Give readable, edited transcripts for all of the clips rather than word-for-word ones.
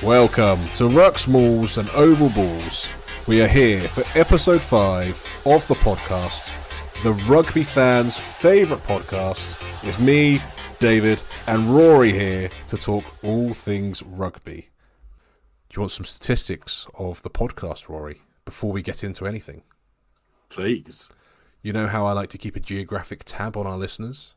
Welcome to Rucks, Mauls and Oval Balls. We are here for episode 5 of the podcast, the rugby fans' favourite podcast, with me, David, and Rory here to talk all things rugby. Do you want some statistics of the podcast, Rory, before we get into anything? Please. You know how I like to keep a geographic tab on our listeners?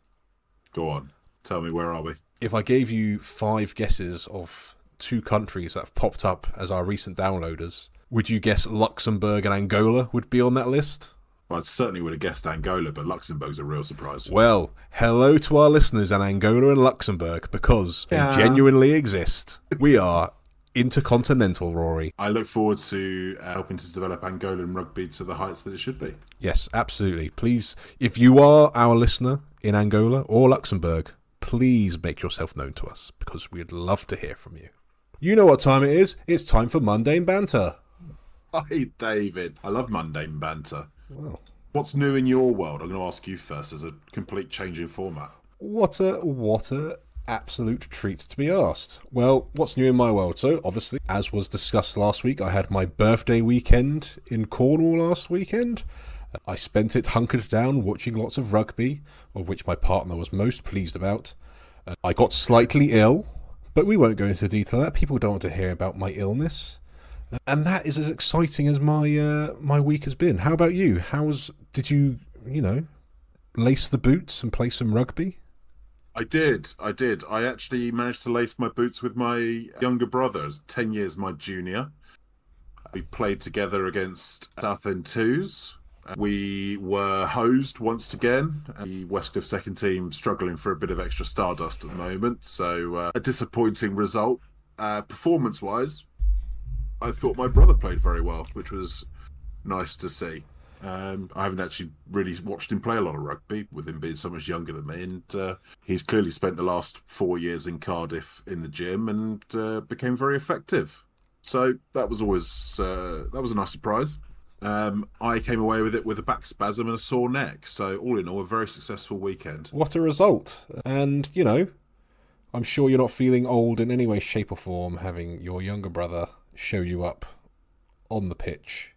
Go on. Tell me, where are we? If I gave you 5 guesses of 2 countries that have popped up as our recent downloaders, would you guess Luxembourg and Angola would be on that list? Well, I certainly would have guessed Angola, but Luxembourg's a real surprise. Well, hello to our listeners in Angola and Luxembourg, because they genuinely exist. We are intercontinental, Rory. I look forward to helping to develop Angolan rugby to the heights that it should be. Yes, absolutely. Please, if you are our listener in Angola or Luxembourg, please make yourself known to us, because we'd love to hear from you. You know what time it is. It's time for Mundane Banter. Hi, David. I love mundane banter. Well, What's new in your world? I'm going to ask you first as a complete change in format. what a absolute treat to be asked. Well, what's new in my world? So, obviously, as was discussed last week, I had my birthday weekend in Cornwall last weekend. I spent it hunkered down watching lots of rugby, of which my partner was most pleased about. I got slightly ill, but we won't go into detail. That people don't want to hear about my illness, and that is as exciting as my week has been. How about you? Did you lace the boots and play some rugby? I did. I actually managed to lace my boots with my younger brother, 10 years my junior. We played together against Southend Twos. We were hosed once again. The Westcliff second team struggling for a bit of extra stardust at the moment, so a disappointing result. Performance-wise, I thought my brother played very well, which was nice to see. I haven't actually really watched him play a lot of rugby, with him being so much younger than me, and he's clearly spent the last 4 years in Cardiff in the gym and became very effective. So that was a nice surprise. I came away with it with a back spasm and a sore neck. So all in all, a very successful weekend. What a result. And, I'm sure you're not feeling old in any way, shape or form, having your younger brother show you up on the pitch.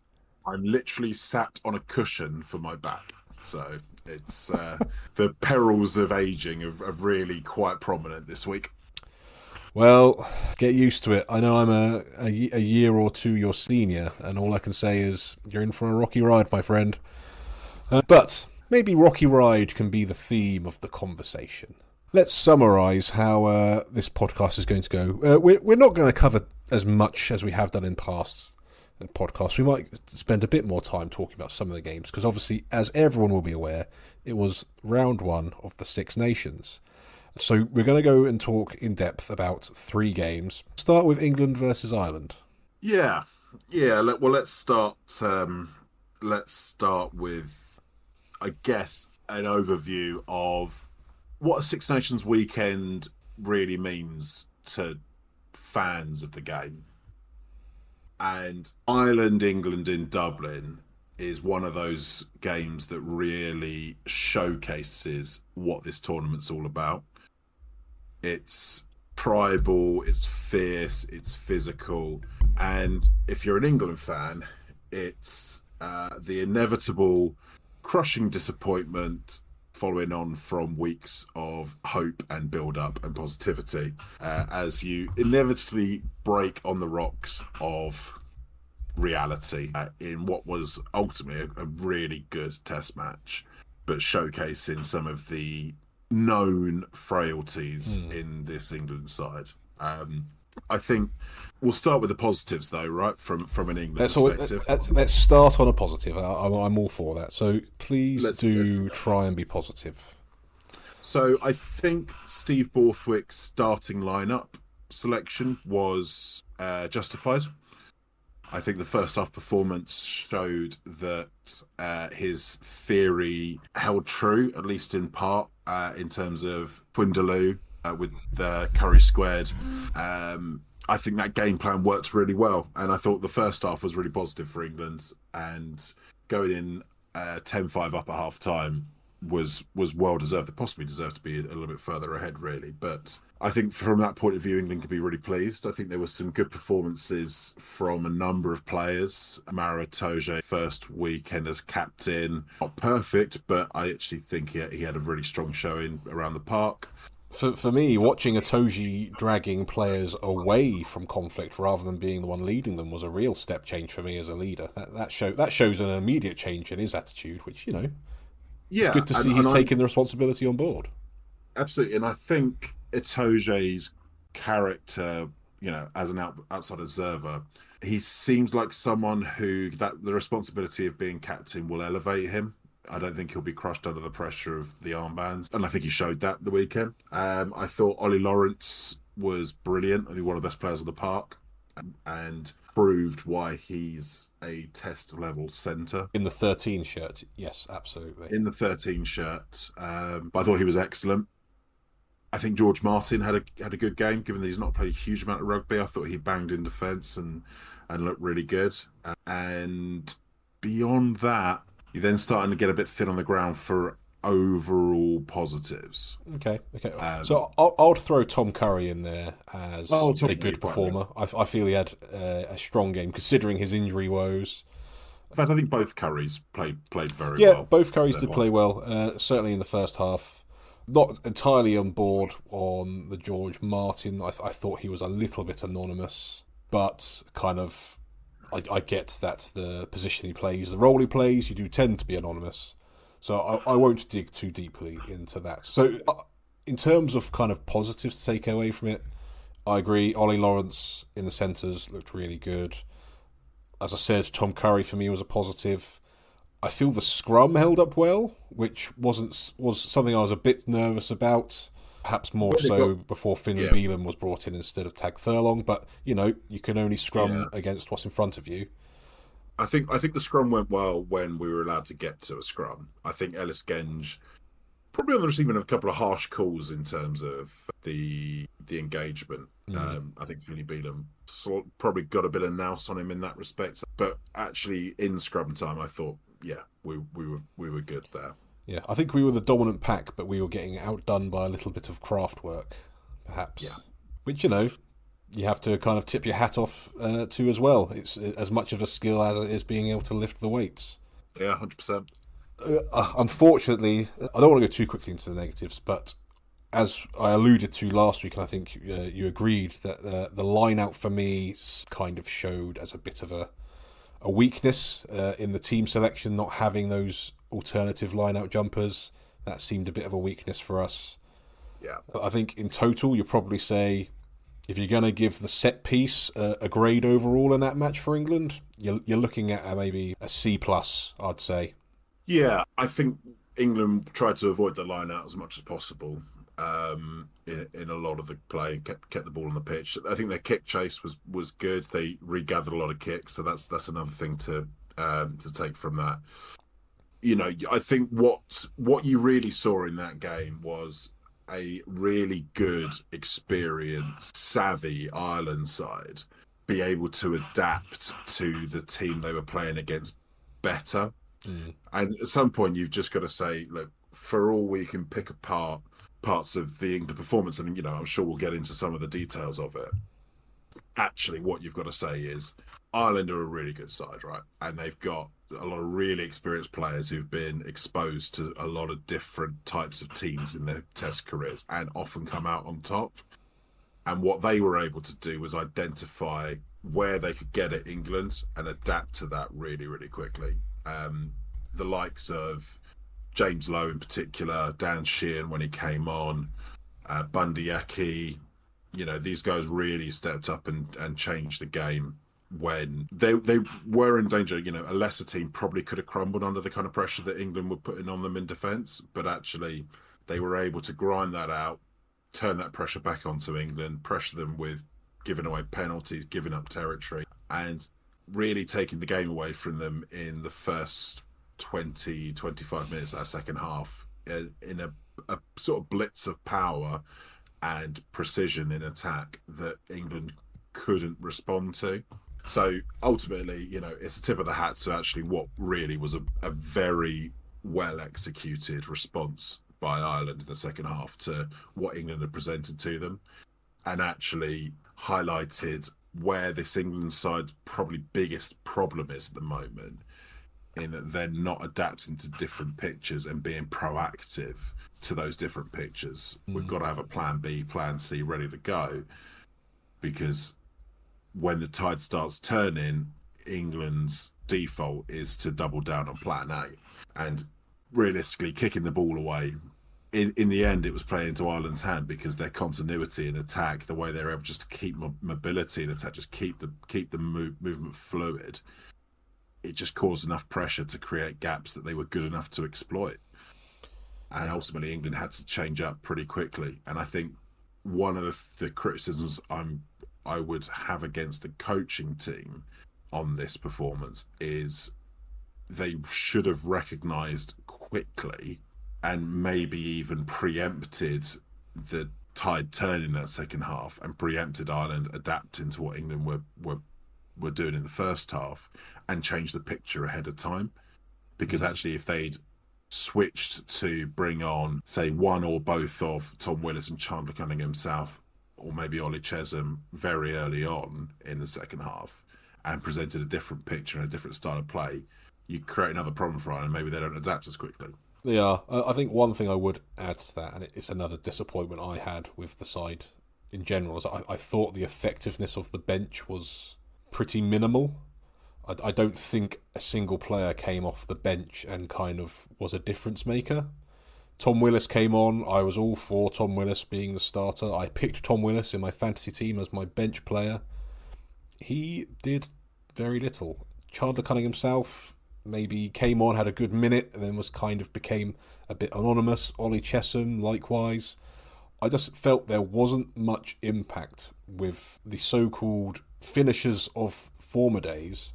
I'm literally sat on a cushion for my back. So it's the perils of aging are really quite prominent this week. Well, get used to it. I know I'm a year or two your senior, and all I can say is you're in for a rocky ride, my friend. But maybe rocky ride can be the theme of the conversation. Let's summarise how this podcast is going to go. We're not going to cover as much as we have done in past podcasts. We might spend a bit more time talking about some of the games, because obviously, as everyone will be aware, it was round 1 of the Six Nations. So we're going to go and talk in depth about 3 games. Start with England versus Ireland. Yeah. Let's start. Let's start with, I guess, an overview of what a Six Nations weekend really means to fans of the game. And Ireland-England in Dublin is one of those games that really showcases what this tournament's all about. It's tribal, it's fierce, it's physical, and if you're an England fan, it's the inevitable crushing disappointment following on from weeks of hope and build-up and positivity as you inevitably break on the rocks of reality in what was ultimately a really good test match, but showcasing some of the known frailties in this England side. I think we'll start with the positives, though, right? From an England perspective. Let's start on a positive. I'm all for that. So please try and be positive. So I think Steve Borthwick's starting lineup selection was justified. I think the first half performance showed that his theory held true, at least in part, in terms of Twindaloo with the Curry Squared. I think that game plan worked really well, and I thought the first half was really positive for England, and going in 10-5 up at half time was well deserved. They possibly deserved to be a little bit further ahead, really. But I think from that point of view, England can be really pleased. I think there were some good performances from a number of players. Maro Itoje, first weekend as captain, not perfect, but I actually think he had a really strong showing around the park. For me, watching Itoje dragging players away from conflict rather than being the one leading them was a real step change for me as a leader. That shows an immediate change in his attitude, which, it's Yeah, good to see he's taking the responsibility on board. absolutely. And I think Itoje's character, as an outside observer, he seems like someone who that the responsibility of being captain will elevate him. I don't think he'll be crushed under the pressure of the armbands, and I think he showed that the weekend. I thought Ollie Lawrence was brilliant. I think one of the best players on the park, and proved why he's a test level centre In the 13 shirt, yes, absolutely. in the 13 shirt. But I thought he was excellent. I think George Martin had a good game, given that he's not played a huge amount of rugby. I thought he banged in defence and looked really good. And beyond that, you're then starting to get a bit thin on the ground for overall positives. Okay. So I'll throw Tom Curry in there as a good performer. I feel he had a strong game considering his injury woes. In fact, I think both Currys played very Yeah, well. both Currys did play well, certainly in the first half. Not entirely on board on the George Martin. I thought he was a little bit anonymous, but kind of I get that the position he plays, the role he plays, you do tend to be anonymous. So I won't dig too deeply into that. So in terms of kind of positives to take away from it, I agree. Ollie Lawrence in the centres looked really good. As I said, Tom Curry for me was a positive. I feel the scrum held up well, which was something I was a bit nervous about. Perhaps more so before Finlay Bealham was brought in instead of Tag Furlong. But you can only scrum against what's in front of you. I think the scrum went well when we were allowed to get to a scrum. I think Ellis Genge probably on the receiving of a couple of harsh calls in terms of the engagement. I think Finlay Bealham probably got a bit of nous on him in that respect. But actually, in scrum time, I thought, we were good there. Yeah, I think we were the dominant pack, but we were getting outdone by a little bit of craft work, perhaps. Yeah. Which, you have to kind of tip your hat off to as well. It's as much of a skill as it is being able to lift the weights. Yeah, 100%. Unfortunately, I don't want to go too quickly into the negatives, but as I alluded to last week, and I think you agreed, that the line-out for me kind of showed as a bit of a weakness in the team selection, not having those alternative line-out jumpers. That seemed a bit of a weakness for us. Yeah. But I think in total, you'd probably say, if you're going to give the set piece a grade overall in that match for England, you're looking at maybe a C+, I'd say. Yeah, I think England tried to avoid the line out as much as possible in a lot of the play, kept the ball on the pitch. I think their kick chase was good. They regathered a lot of kicks, so that's another thing to take from that. I think what you really saw in that game was a really good, experienced, savvy Ireland side be able to adapt to the team they were playing against better. And at some point, you've just got to say, look, for all we can pick apart parts of the England performance, and I'm sure we'll get into some of the details of it. Actually, what you've got to say is Ireland are a really good side, right? And they've got a lot of really experienced players who've been exposed to a lot of different types of teams in their test careers and often come out on top. And what they were able to do was identify where they could get at England and adapt to that really, really quickly. The likes of James Lowe in particular, Dan Sheehan when he came on, Bundy Aki, these guys really stepped up and changed the game when they were in danger. A lesser team probably could have crumbled under the kind of pressure that England were putting on them in defence, but actually they were able to grind that out, turn that pressure back onto England, pressure them with giving away penalties, giving up territory, and really taking the game away from them in the first 20-25 minutes of that second half in a sort of blitz of power and precision in attack that England couldn't respond to. So ultimately, it's a tip of the hat to actually what really was a very well executed response by Ireland in the second half to what England had presented to them, and actually highlighted where this England side's probably biggest problem is at the moment, in that they're not adapting to different pitches and being proactive to those different pitches. We've got to have a plan B, plan C ready to go, because when the tide starts turning, England's default is to double down on plan A. And realistically, kicking the ball away, in the end, it was playing into Ireland's hand, because their continuity in attack, the way they're able just to keep mobility in attack, just keep the movement fluid, it just caused enough pressure to create gaps that they were good enough to exploit. And ultimately, England had to change up pretty quickly. And I think one of the criticisms I would have against the coaching team on this performance is they should have recognised quickly, and maybe even preempted the tide turn in that second half, and preempted Ireland adapting to what England were doing in the first half, and change the picture ahead of time. Because actually, if they'd switched to bring on, say, one or both of Tom Willis and Chandler Cunningham South, or maybe Ollie Chesham very early on in the second half, and presented a different picture and a different style of play, you create another problem for Ireland. Maybe they don't adapt as quickly. Yeah, I think one thing I would add to that, and it's another disappointment I had with the side in general, is I thought the effectiveness of the bench was pretty minimal. I don't think a single player came off the bench and kind of was a difference maker. Tom Willis came on. I was all for Tom Willis being the starter. I picked Tom Willis in my fantasy team as my bench player. He did very little. Chandler Cunningham South maybe came on, had a good minute, and then became a bit anonymous. Ollie Chesham, likewise. I just felt there wasn't much impact with the so-called finishers of former days.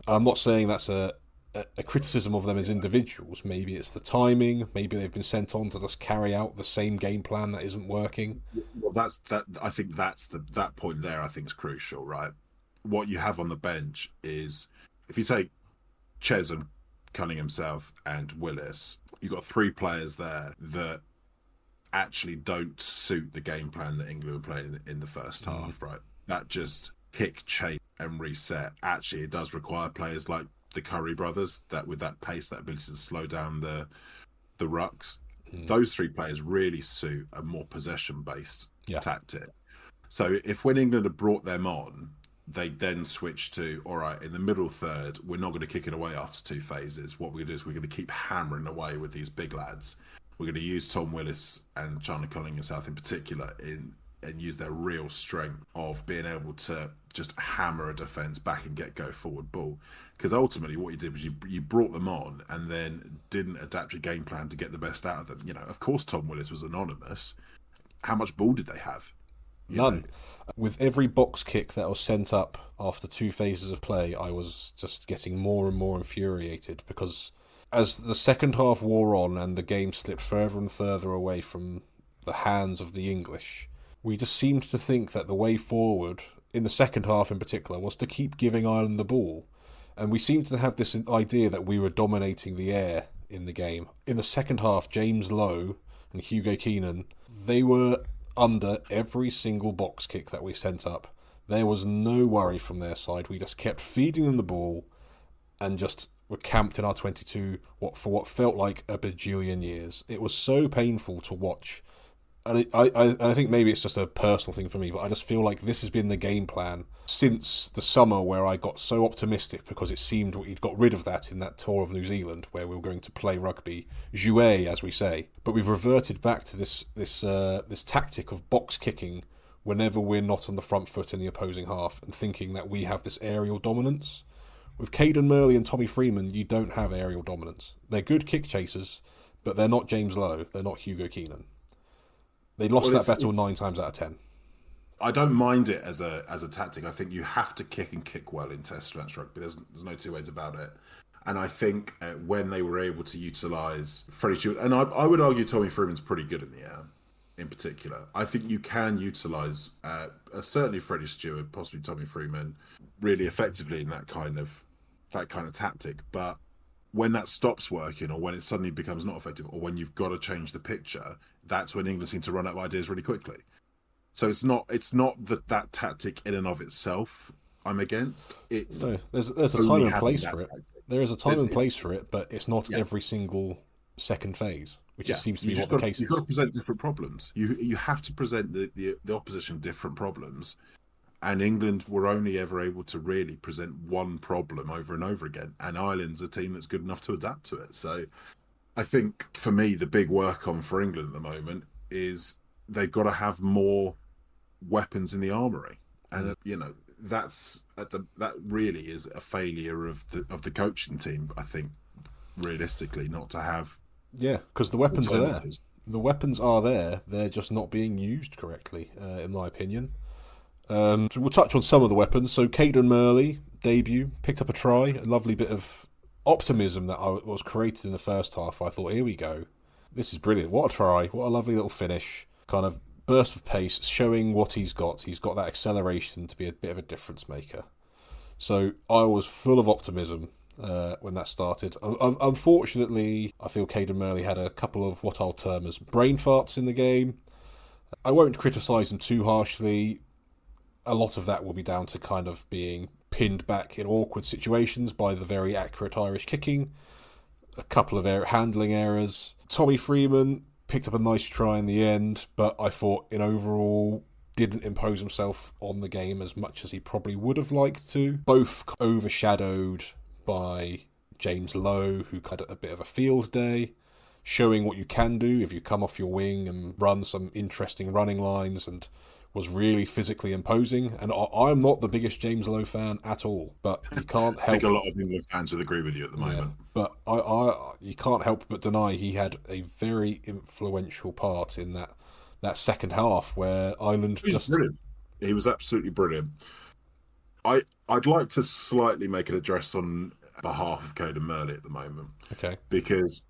I'm not saying that's a criticism of them as individuals. Maybe it's the timing. Maybe they've been sent on to just carry out the same game plan that isn't working. Well, I think that point there, I think, is crucial, right? What you have on the bench is, if you take Chesham, Cunningham South, and Willis, you've got three players there that actually don't suit the game plan that England were playing in the first half, right? That just kick, chase, and reset. Actually, it does require players like the Curry brothers, that with that pace, that ability to slow down the rucks. Those three players really suit a more possession-based tactic. So if, when England had brought them on, they then switched to, all right, in the middle third, we're not going to kick it away after two phases. What we're going to do is we're going to keep hammering away with these big lads. We're going to use Tom Willis and Chandler Cunningham South in particular and use their real strength of being able to just hammer a defence back and get go forward ball. Because ultimately what you did was you brought them on and then didn't adapt your game plan to get the best out of them. You know, of course Tom Willis was anonymous. How much ball did they have? None. With every box kick that was sent up after two phases of play, I was just getting more and more infuriated, because as the second half wore on and the game slipped further and further away from the hands of the English, we just seemed to think that the way forward, in the second half in particular, was to keep giving Ireland the ball. And we seemed to have this idea that we were dominating the air in the game. In the second half, James Lowe and Hugo Keenan, they were under every single box kick that we sent up. There was no worry from their side. We just kept feeding them the ball and just were camped in our 22 for what felt like a bajillion years. It was so painful to watch. And I think maybe it's just a personal thing for me, but I just feel like this has been the game plan since the summer, where I got so optimistic because it seemed we'd got rid of that in that tour of New Zealand, where we were going to play rugby, jouer, as we say. But we've reverted back to this tactic of box kicking whenever we're not on the front foot in the opposing half, and thinking that we have this aerial dominance. With Caden Murley and Tommy Freeman, you don't have aerial dominance. They're good kick chasers, but they're not James Lowe. They're not Hugo Keenan. They lost that battle 9 times out of 10. I don't mind it as a tactic. I think you have to kick and kick well in Test match rugby. There's no two ways about it. And I think when they were able to utilise Freddie Stewart, and I would argue Tommy Freeman's pretty good in the air, in particular. I think you can utilise certainly Freddie Stewart, possibly Tommy Freeman, really effectively in that kind of tactic. But when that stops working, or when it suddenly becomes not effective, or when you've got to change the picture, that's when England seem to run out of ideas really quickly. So it's not that tactic in and of itself I'm against. It's No, there's a time only and having place that for it. tactic. There is a time and It's place for it, but it's not yeah, every single second phase, which yeah. seems to You be what just the got case you've got to is. present different problems. You have to present the opposition different problems, and England were only ever able to really present one problem over and over again. And Ireland's a team that's good enough to adapt to it. So I think for me, the big work on for England at the moment is they've got to have more weapons in the armory, and Mm. that really is a failure of the coaching team. I think realistically, not to have Yeah, because the weapons are there. alternatives. The weapons are there. They're just not being used correctly, in my opinion. So we'll touch on some of the weapons. So Caden Murley debut picked up a try, a lovely bit of optimism that was created in the first half. I thought, here we go, this is brilliant. What a try! What a lovely little finish. Kind of burst of pace, showing what he's got. He's got that acceleration to be a bit of a difference maker. So I was full of optimism when that started. Unfortunately, I feel Caden Murley had a couple of what I'll term as brain farts in the game. I won't criticise him too harshly. A lot of that will be down to kind of being pinned back in awkward situations by the very accurate Irish kicking. A couple of handling errors. Tommy Freeman picked up a nice try in the end, but I thought in overall didn't impose himself on the game as much as he probably would have liked to. Both overshadowed by James Lowe, who had a bit of a field day, showing what you can do if you come off your wing and run some interesting running lines, and was really physically imposing. And I'm not the biggest James Lowe fan at all, but you can't I think help. a lot of England fans would agree with you at the Yeah, moment. but I you can't help but deny he had a very influential part in that second half where Ireland He was just. brilliant. He was absolutely brilliant. I'd like to slightly make an address on behalf of Caden Murley at the moment, Okay. because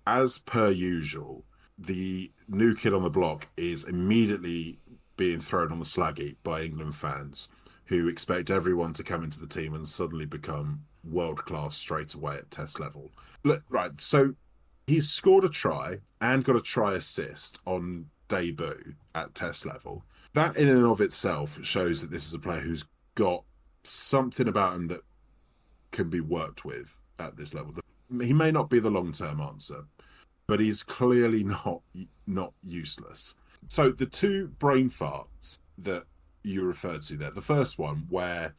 as per usual, the new kid on the block is immediately being thrown on the slag heap by England fans who expect everyone to come into the team and suddenly become world class straight away at test level. Look, right, so he's scored a try and got a try assist on debut at test level. That in and of itself shows that this is a player who's got something about him that can be worked with at this level. He may not be the long term answer, but he's clearly not useless. So the two brain farts that you referred to there, the first one where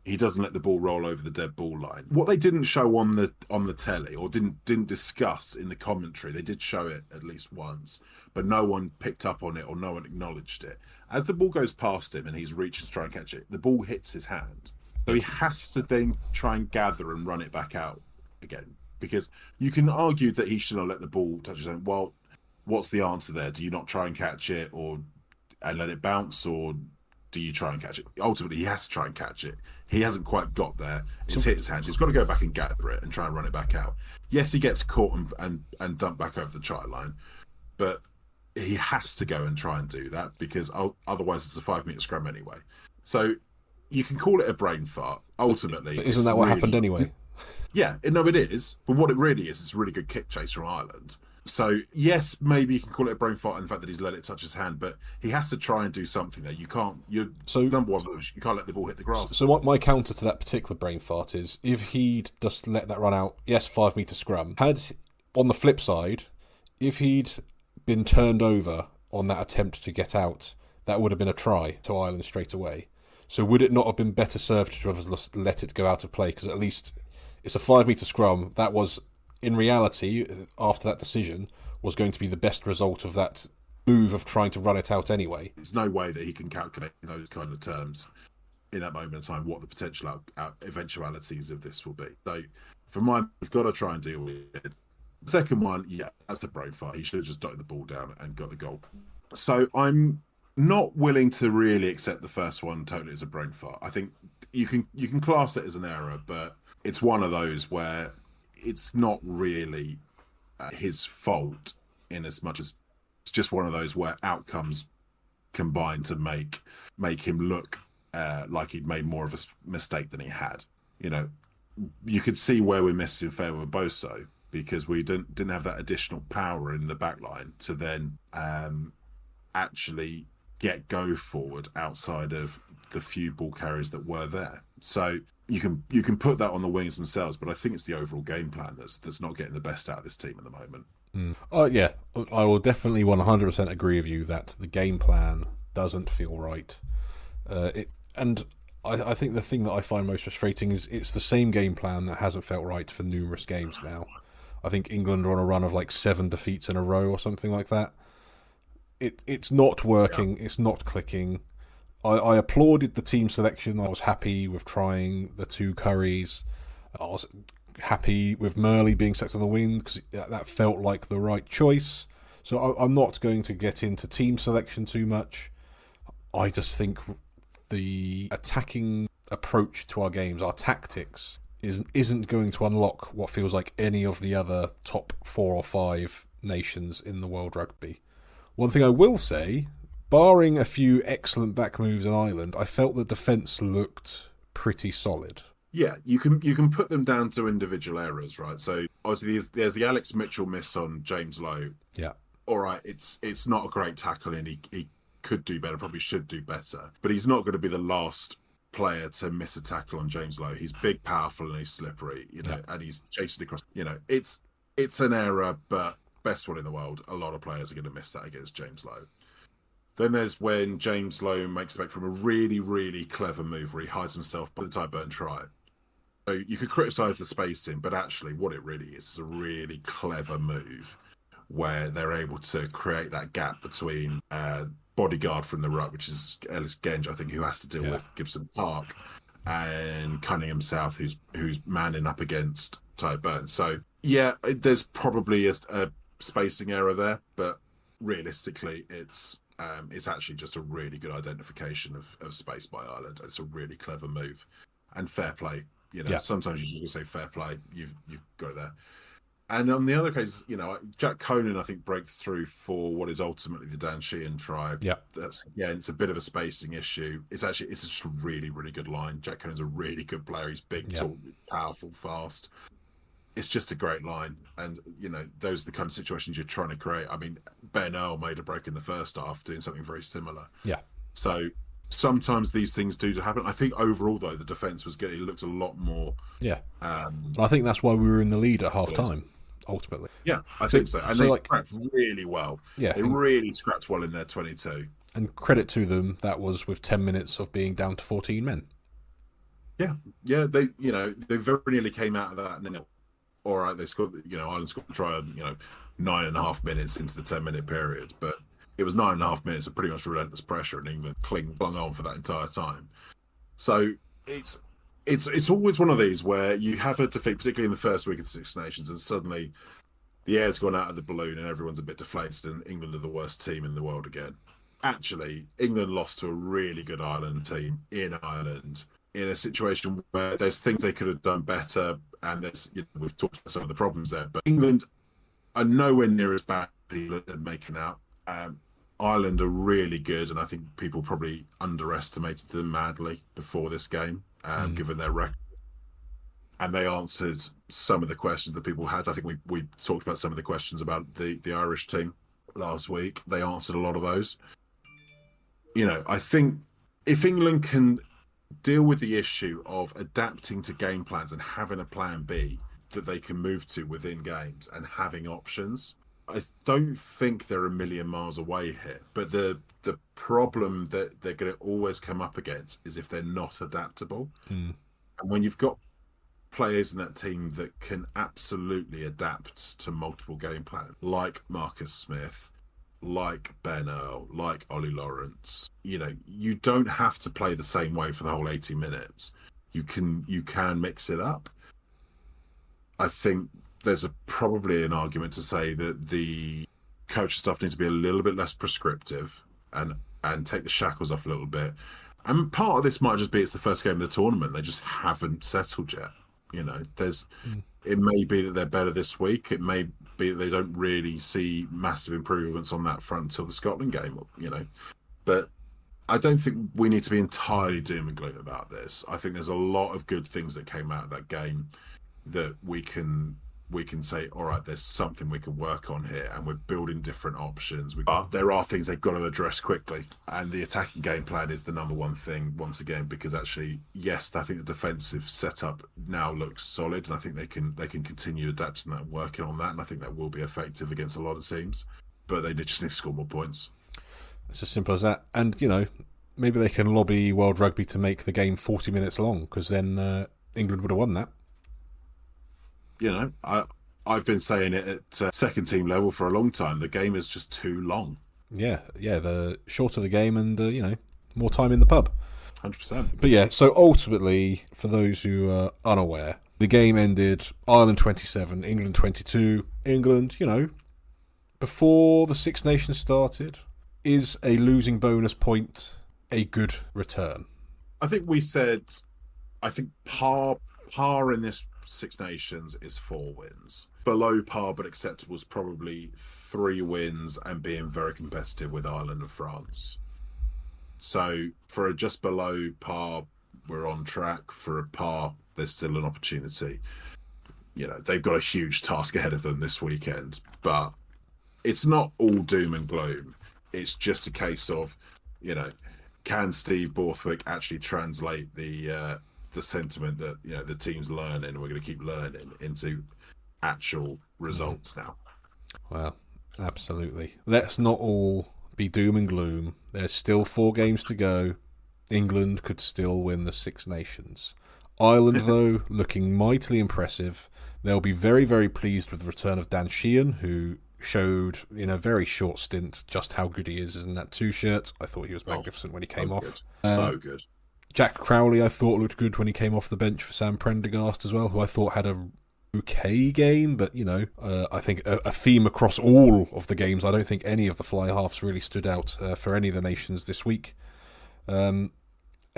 he doesn't let the ball roll over the dead ball line. What they didn't show on the telly, or didn't discuss in the commentary, they did show it at least once, but no one picked up on it or no one acknowledged it. As the ball goes past him and he's reaching to try and catch it, the ball hits his hand. So he has to then try and gather and run it back out again. Because you can argue that he shouldn't let the ball touch his hand. Well, what's the answer there? Do you not try and catch it and let it bounce, or do you try and catch it? Ultimately, he has to try and catch it. He hasn't quite got there. It's hit his hand. He's got to go back and gather it and try and run it back out. Yes, he gets caught and dumped back over the try line, but he has to go and try and do that, because otherwise it's a 5 meter scrum anyway. So you can call it a brain fart. Ultimately, But isn't that what happened anyway? Yeah, no, it is. But what it really is, it's a really good kick chase from Ireland. So yes, maybe you can call it a brain fart in the fact that he's let it touch his hand, but he has to try and do something there. You can't. So number one, you can't let the ball hit the grass. So what my counter to that particular brain fart is, if he'd just let that run out, yes, 5 meter scrum. Had, on the flip side, if he'd been turned over on that attempt to get out, that would have been a try to Ireland straight away. So would it not have been better served to have let it go out of play? Because at least it's a 5 meter scrum. That was, in reality, after that decision, was going to be the best result of that move of trying to run it out anyway. There's no way that he can calculate in those kind of terms in that moment in time what the potential eventualities of this will be. So for mine, he's got to try and deal with it. The second one, yeah, that's a brain fart. He should have just dotted the ball down and got the goal. So I'm not willing to really accept the first one totally as a brain fart. I think you can class it as an error, but it's one of those where it's not really his fault, in as much as it's just one of those where outcomes combine to make him look like he'd made more of a mistake than he had. you could see where we're missing Fair Boso because we didn't have that additional power in the back line to then actually get go forward outside of the few ball carriers that were there. So you can put that on the wings themselves, but I think it's the overall game plan that's not getting the best out of this team at the moment. Yeah, I will definitely 100% agree with you that the game plan doesn't feel right. And I think the thing that I find most frustrating is it's the same game plan that hasn't felt right for numerous games now. I think England are on a run of like 7 defeats in a row or something like that. It's not working. It's not clicking. I applauded the team selection. I was happy with trying the 2 Curries. I was happy with Murley being set on the wing because that felt like the right choice. So I'm not going to get into team selection too much. I just think the attacking approach to our games, our tactics, isn't going to unlock what feels like any of the other top 4 or 5 nations in the world rugby. One thing I will say, barring a few excellent back moves in Ireland, I felt the defence looked pretty solid. Yeah, you can put them down to individual errors, right? So obviously there's the Alex Mitchell miss on James Lowe. Yeah. All right, it's not a great tackle, and he could do better, probably should do better, but he's not going to be the last player to miss a tackle on James Lowe. He's big, powerful, and he's slippery, and he's chasing across. It's an error, but best one in the world. A lot of players are going to miss that against James Lowe. Then there's when James Lowe makes a break from a really, really clever move where he hides himself by the Tyburn try. So you could criticise the spacing, but actually what it really is a really clever move where they're able to create that gap between bodyguard from the ruck, which is Ellis Genge, I think, who has to deal with Gibson Park, and Cunningham South, who's manning up against Tyburn. So yeah, there's probably a spacing error there, but realistically, it's actually just a really good identification of space by Ireland. It's a really clever move and fair play. Sometimes you just say fair play. You've got it there. And on the other case, Jack Conan, I think, breaks through for what is ultimately the Dan Sheehan try. Yeah. It's a bit of a spacing issue. It's just a really, really good line. Jack Conan's a really good player. He's big, tall, powerful, fast. It's just a great line. And, those are the kind of situations you're trying to create. I mean, Ben Earl made a break in the first half doing something very similar. Yeah. So sometimes these things do happen. I think overall, though, the defence was good. It looked a lot more. Yeah. I think that's why we were in the lead at half time, ultimately. Yeah, I think so. And they scrapped really well. Yeah. They really scrapped well in their 22. And credit to them, that was with 10 minutes of being down to 14 men. Yeah. Yeah, they very nearly came out of that nil. All right, they scored, Ireland scored a try on, 9.5 minutes into the 10-minute period, but it was 9.5 minutes of pretty much relentless pressure, and England clung on for that entire time. So it's always one of these where you have a defeat, particularly in the first week of the Six Nations, and suddenly the air's gone out of the balloon and everyone's a bit deflated, and England are the worst team in the world again. Actually, England lost to a really good Ireland team in Ireland in a situation where there's things they could have done better, and there's we've talked about some of the problems there, but England are nowhere near as bad as people are making out. Ireland are really good, and I think people probably underestimated them madly before this game, given their record. And they answered some of the questions that people had. I think we talked about some of the questions about the Irish team last week. They answered a lot of those. I think if England can deal with the issue of adapting to game plans and having a plan B that they can move to within games and having options, I don't think they're a million miles away here. But the problem that they're going to always come up against is if they're not adaptable. And when you've got players in that team that can absolutely adapt to multiple game plans, like Marcus Smith, like Ben Earl, like Ollie Lawrence, you don't have to play the same way for the whole 80 minutes. You can mix it up. I think there's probably an argument to say that the coach staff need to be a little bit less prescriptive and take the shackles off a little bit. And part of this might just be it's the first game of the tournament. They just haven't settled yet. It may be that they're better this week. It may be that they don't really see massive improvements on that front until the Scotland game, But I don't think we need to be entirely doom and gloom about this. I think there's a lot of good things that came out of that game that we can say, all right, there's something we can work on here, and we're building different options. There are things they've got to address quickly, and the attacking game plan is the number one thing once again. Because actually, yes, I think the defensive setup now looks solid, and I think they can continue adapting that and working on that, and I think that will be effective against a lot of teams. But they just need to score more points. It's as simple as that. And, maybe they can lobby World Rugby to make the game 40 minutes long, because then England would have won that. I've been saying it at second team level for a long time. The game is just too long. Yeah, the shorter the game and, more time in the pub. 100%. But yeah, so ultimately, for those who are unaware, the game ended Ireland 27, England 22. England, before the Six Nations started, is a losing bonus point a good return? I think par in this Six Nations is 4 wins. Below par but acceptable is probably 3 wins and being very competitive with Ireland and France. So for a just below par, we're on track. For a par, there's still an opportunity. They've got a huge task ahead of them this weekend, but it's not all doom and gloom. It's just a case of, can Steve Borthwick actually translate the sentiment that the team's learning and we're going to keep learning into actual results now? Well, absolutely. Let's not all be doom and gloom. There's still 4 games to go. England could still win the Six Nations. Ireland, though, looking mightily impressive. They'll be very, very pleased with the return of Dan Sheehan, who showed in a very short stint just how good he is in that 2 shirt. I thought he was magnificent when he came off. So good. Jack Crowley, I thought, looked good when he came off the bench for Sam Prendergast as well, who I thought had a okay game, but, I think a theme across all of the games. I don't think any of the fly halves really stood out for any of the nations this week. And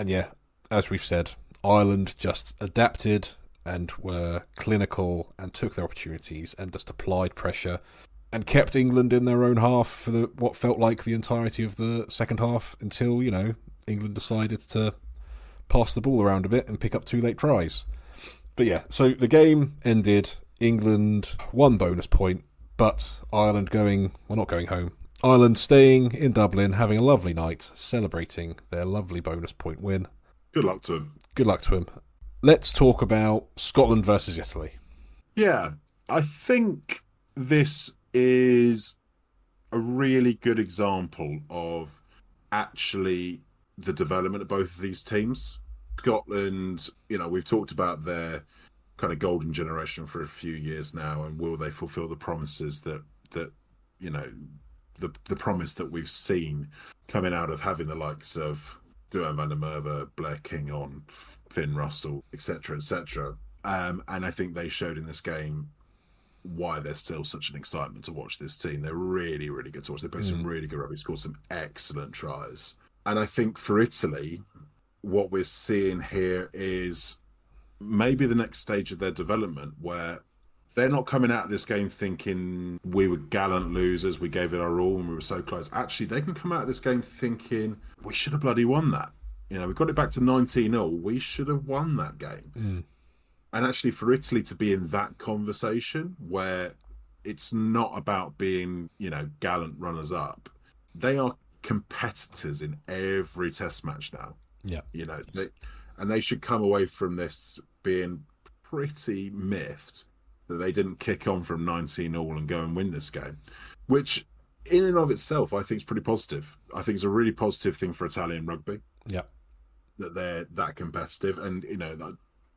yeah, as we've said, Ireland just adapted and were clinical and took their opportunities and just applied pressure and kept England in their own half for what felt like the entirety of the second half until, England decided to pass the ball around a bit and pick up 2 late tries. But yeah, so the game ended. England 1 bonus point, but Ireland not going home. Ireland staying in Dublin, having a lovely night, celebrating their lovely bonus point win. Good luck to him. Good luck to him. Let's talk about Scotland versus Italy. Yeah, I think this is a really good example of actually the development of both of these teams. Scotland, we've talked about their kind of golden generation for a few years now, and will they fulfill the promises that the promise that we've seen coming out of having the likes of Duhan van der Merwe, Blair King on, Finn Russell, etc., etc. And I think they showed in this game why there's still such an excitement to watch this team. They're really, really good to watch. They play some really good rugby, scored some excellent tries. And I think for Italy, what we're seeing here is maybe the next stage of their development, where they're not coming out of this game thinking we were gallant losers, we gave it our all and we were so close. Actually, they can come out of this game thinking we should have bloody won that. We got it back to 19-0. We should have won that game. And actually for Italy to be in that conversation where it's not about being, gallant runners up. They are competitors in every test match now. Yeah. They should come away from this being pretty miffed that they didn't kick on from 19-0 and go and win this game, which in and of itself I think is pretty positive. I think it's a really positive thing for Italian rugby. Yeah. That they're that competitive, and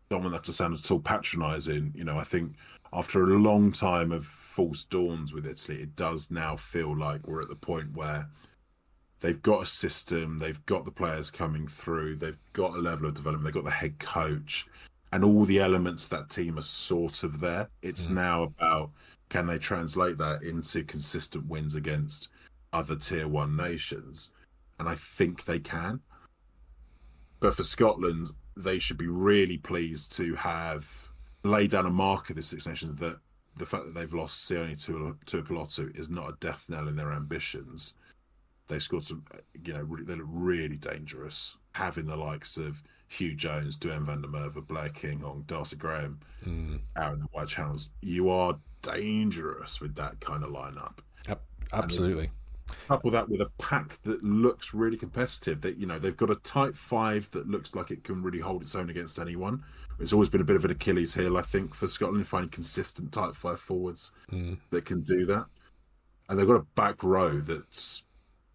don't want that to sound at all patronising. I think after a long time of false dawns with Italy, it does now feel like we're at the point where they've got a system, they've got the players coming through, they've got a level of development, they've got the head coach, and all the elements of that team are sort of there. It's now about, can they translate that into consistent wins against other tier 1 nations? And I think they can. But for Scotland, they should be really pleased to have laid down a mark of the Six Nations, that the fact that they've lost Sione Tuipulotu is not a death knell in their ambitions. They scored some, they look really dangerous. Having the likes of Hugh Jones, Duane van der Merwe, Blair Kinghorn, Darcy Graham out in the wide channels, you are dangerous with that kind of lineup. Yep, And absolutely. couple that with a pack that looks really competitive. That they've got a tight five that looks like it can really hold its own against anyone. It's always been a bit of an Achilles heel, I think, for Scotland, finding consistent tight five forwards that can do that. And they've got a back row that's,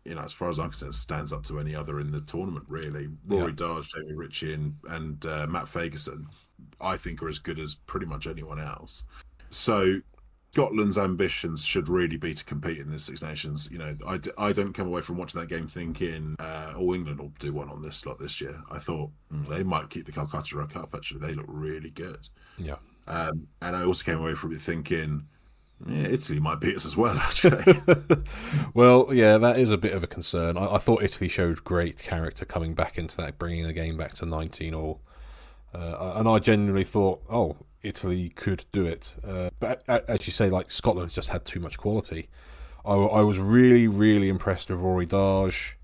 as far as I'm concerned, stands up to any other in the tournament, really. Rory Darge, Jamie Ritchie, and Matt Fagerson, I think, are as good as pretty much anyone else. So Scotland's ambitions should really be to compete in the Six Nations. I don't come away from watching that game thinking, England will do one on this slot this year. I thought they might keep the Calcutta Ruck up. Actually, they look really good. Yeah. And I also came away from it thinking, Italy might beat us as well, actually. Well, yeah, that is a bit of a concern. I thought Italy showed great character coming back into that, bringing the game back to 19-all. And I genuinely thought, Italy could do it. But as you say, like, Scotland just had too much quality. I was really, really impressed with Rory Darge.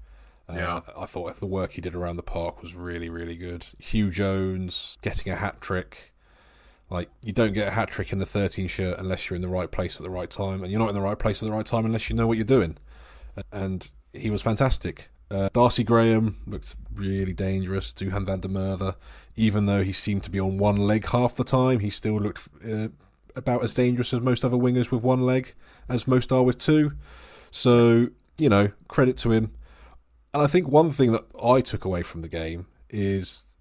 I thought the work he did around the park was really, really good. Hugh Jones getting a hat-trick. Like, you don't get a hat-trick in the 13 shirt unless you're in the right place at the right time, and you're not in the right place at the right time unless you know what you're doing. And he was fantastic. Darcy Graham looked really dangerous. Duhan van der Merwe, even though he seemed to be on one leg half the time, he still looked about as dangerous as most other wingers with one leg, as most are with two. So, credit to him. And I think one thing that I took away from the game is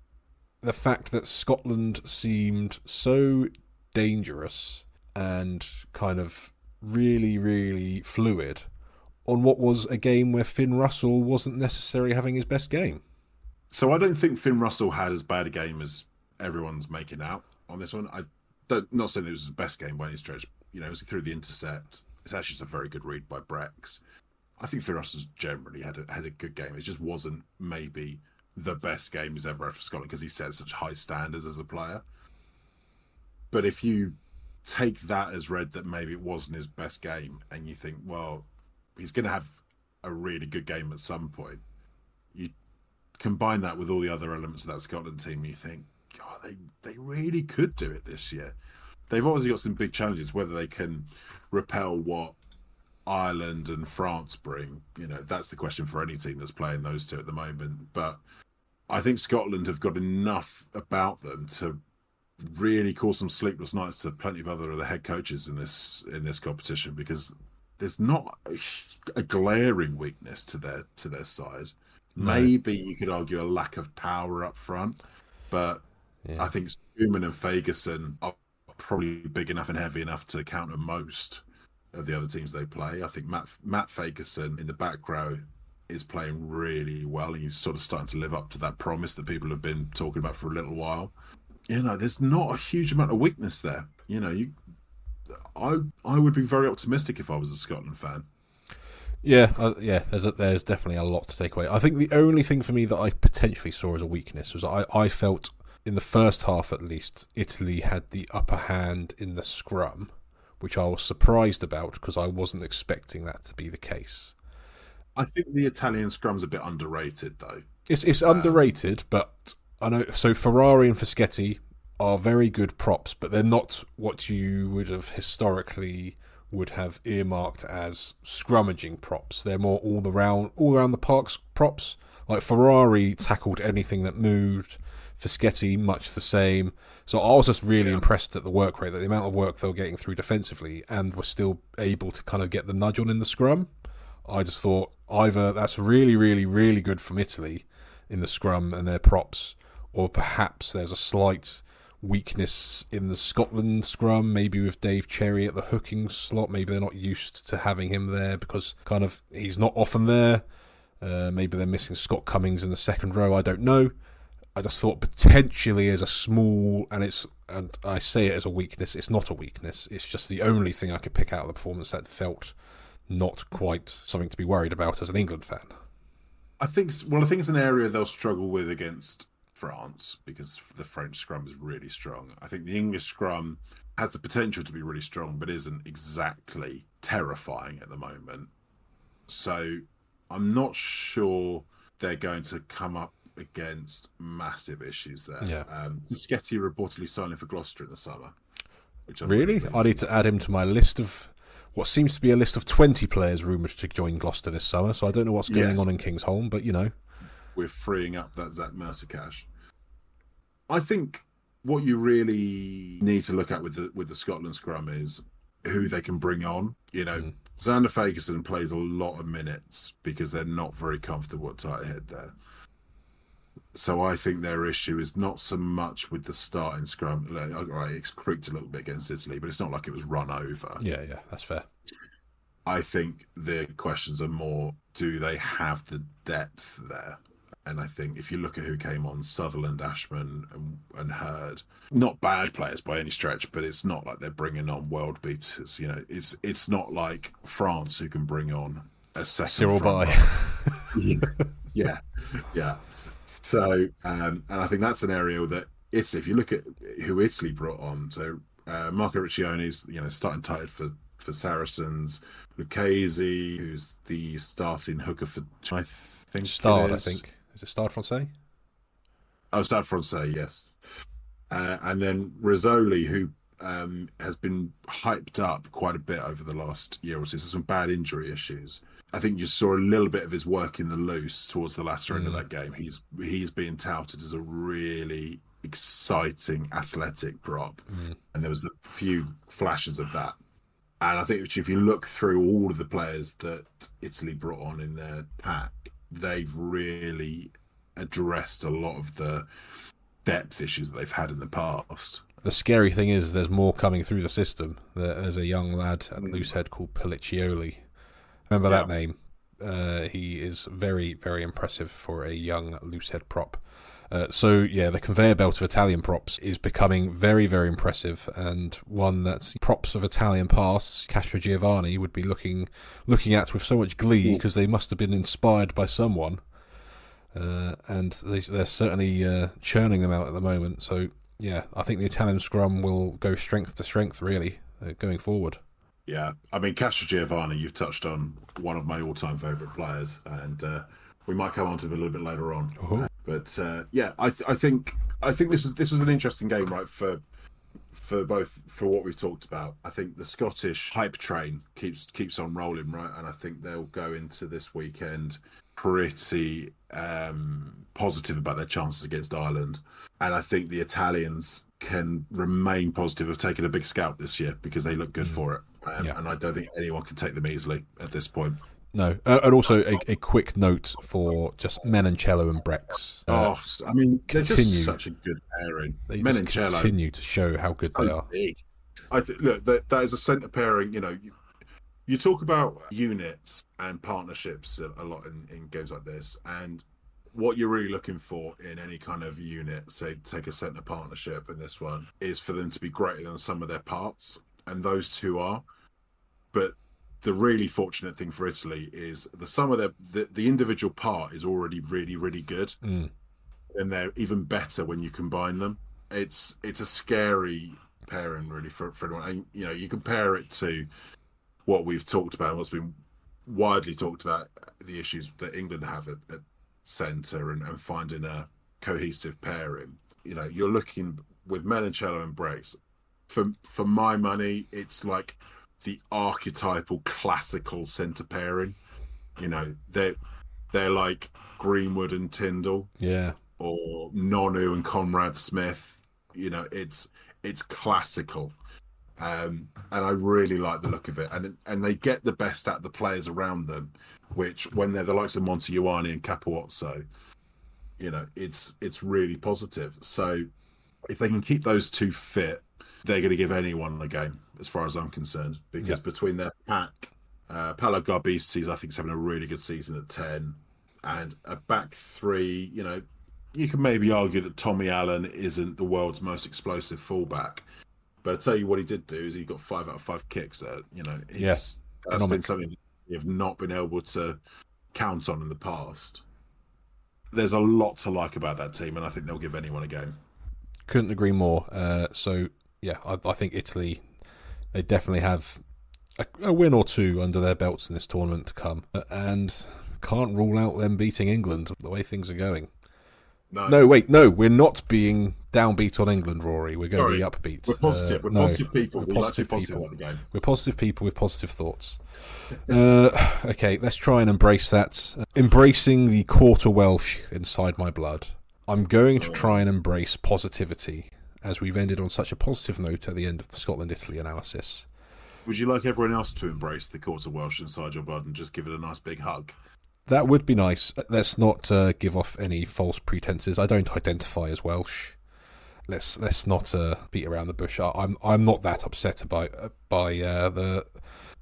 the fact that Scotland seemed so dangerous and kind of really, really fluid on what was a game where Finn Russell wasn't necessarily having his best game. So I don't think Finn Russell had as bad a game as everyone's making out on this one. Not saying it was his best game by any stretch. It was through the intercept. It's actually just a very good read by Brex. I think Finn Russell generally had a good game. It just wasn't maybe the best game he's ever had for Scotland because he set such high standards as a player. But if you take that as read that maybe it wasn't his best game and you think, well, he's going to have a really good game at some point, you combine that with all the other elements of that Scotland team, you think, God, they really could do it this year. They've obviously got some big challenges, whether they can repel what Ireland and France bring. That's the question for any team that's playing those two at the moment. But I think Scotland have got enough about them to really cause some sleepless nights to plenty of other of the head coaches in this competition, because there's not a glaring weakness to their side. No. Maybe you could argue a lack of power up front, but I think Schumann and Fagerson are probably big enough and heavy enough to counter most of the other teams they play. I think Matt Fagerson in the back row is playing really well, and he's sort of starting to live up to that promise that people have been talking about for a little while. There's not a huge amount of weakness there. I would be very optimistic if I was a Scotland fan. There's definitely a lot to take away. I think the only thing for me that I potentially saw as a weakness was I felt in the first half at least Italy had the upper hand in the scrum, which I was surprised about because I wasn't expecting that to be the case. I think the Italian scrum's a bit underrated, though. It's underrated, but I know. So Ferrari and Fischetti are very good props, but they're not what you would have historically would have earmarked as scrummaging props. They're more all around the park's props. Like Ferrari tackled anything that moved. Fischetti, much the same. So I was just really impressed at the work rate, that the amount of work they were getting through defensively, and were still able to kind of get the nudge on in the scrum. I just thought either that's really, really, really good from Italy in the scrum and their props, or perhaps there's a slight weakness in the Scotland scrum, maybe with Dave Cherry at the hooking slot. Maybe they're not used to having him there because kind of he's not often there. Maybe they're missing Scott Cummings in the second row. I don't know. I just thought potentially as a small, and I say it as a weakness, it's not a weakness. It's just the only thing I could pick out of the performance that felt not quite something to be worried about as an England fan. I think it's an area they'll struggle with against France because the French scrum is really strong. I think the English scrum has the potential to be really strong, but isn't exactly terrifying at the moment. So I'm not sure they're going to come up against massive issues there. Yeah. Fischetti reportedly signing for Gloucester in the summer, which I'm Really? pleased I need to add him to my list of what seems to be a list of 20 players rumoured to join Gloucester this summer, so I don't know what's going on in Kingsholm, but we're freeing up that Zach Mercer cash. I think what you really need to look at with the Scotland scrum is who they can bring on. Xander Fagerson plays a lot of minutes because they're not very comfortable at tight head there. So I think their issue is not so much with the starting scrum. Right, it's creaked a little bit against Italy, but it's not like it was run over. Yeah, that's fair. I think the questions are more, do they have the depth there? And I think if you look at who came on, Sutherland, Ashman, and Hurd, not bad players by any stretch, but it's not like they're bringing on world beaters. It's not like France who can bring on a second Cyril Bay. Yeah. So, and I think that's an area that Italy, if you look at who Italy brought on, so Marco Riccioni's, starting tight for Saracens, Lucchese, who's the starting hooker for, I think Stade, I think. Is it Stade Francais? Oh, Stade Francais, yes. And then Rizzoli, who has been hyped up quite a bit over the last year or two. So some bad injury issues. I think you saw a little bit of his work in the loose towards the latter end of that game. He's being touted as a really exciting athletic prop. And there was a few flashes of that. And I think if you look through all of the players that Italy brought on in their pack, they've really addressed a lot of the depth issues that they've had in the past. The scary thing is there's more coming through the system. There's a young lad at Loosehead called Pelliccioli. Remember that name? He is very, very impressive for a young Loosehead prop. The conveyor belt of Italian props is becoming very, very impressive, and one that props of Italian past, Castro Giovanni, would be looking at with so much glee because they must have been inspired by someone, and they're certainly churning them out at the moment. So, I think the Italian scrum will go strength to strength, really, going forward. Yeah, I mean, Castro Giovanni, you've touched on one of my all-time favourite players, and we might come on to him a little bit later on. Uh-huh. But I think this was an interesting game, right? For what we've talked about. I think the Scottish hype train keeps on rolling, right? And I think they'll go into this weekend pretty positive about their chances against Ireland. And I think the Italians can remain positive of taking a big scalp this year because they look good for it. And I don't think anyone can take them easily at this point. No. And also a quick note for just Menoncello and Brex. I mean, they're just such a good pairing. They just continue to show how good they are. I think, look, that is a centre pairing. You talk about units and partnerships a lot in games like this, and what you're really looking for in any kind of unit, say take a centre partnership in this one, is for them to be greater than some of their parts, and those two are. But the really fortunate thing for Italy is the sum of the individual part is already really, really good, and they're even better when you combine them. It's a scary pairing, really, for everyone. And you compare it to what we've talked about, what's been widely talked about, the issues that England have at centre and finding a cohesive pairing. You're looking with Menoncello and Brex. For my money, it's like the archetypal classical centre pairing. They're like Greenwood and Tyndall, or Nonu and Conrad Smith. It's classical, and I really like the look of it. And they get the best out of the players around them, which when they're the likes of Montejuani and Capuozzo, it's really positive. So if they can keep those two fit, they're going to give anyone a game, as far as I'm concerned, because between their pack, Paolo Garbisi, I think, is having a really good season at 10, and a back three. You can maybe argue that Tommy Allen isn't the world's most explosive fullback, but I tell you what he did do is he got 5 out of 5 kicks there. That's been something you have not been able to count on in the past. There's a lot to like about that team, and I think they'll give anyone a game. Couldn't agree more. I think Italy, they definitely have a win or two under their belts in this tournament to come. And can't rule out them beating England the way things are going. No, No, wait, no, we're not being downbeat on England, Rory. We're going to be sorry. upbeat. We're positive. We're No, positive people. we're We like to be positive positive people. about the game. We're positive people with positive thoughts. Okay, let's try and embrace that. Embracing the quarter Welsh inside my blood. I'm going to try and embrace positivity, as we've ended on such a positive note at the end of the Scotland-Italy analysis. Would you like everyone else to embrace the quarter Welsh inside your blood and just give it a nice big hug? That would be nice. Let's not give off any false pretenses. I don't identify as Welsh. Let's not beat around the bush. I'm not that upset by the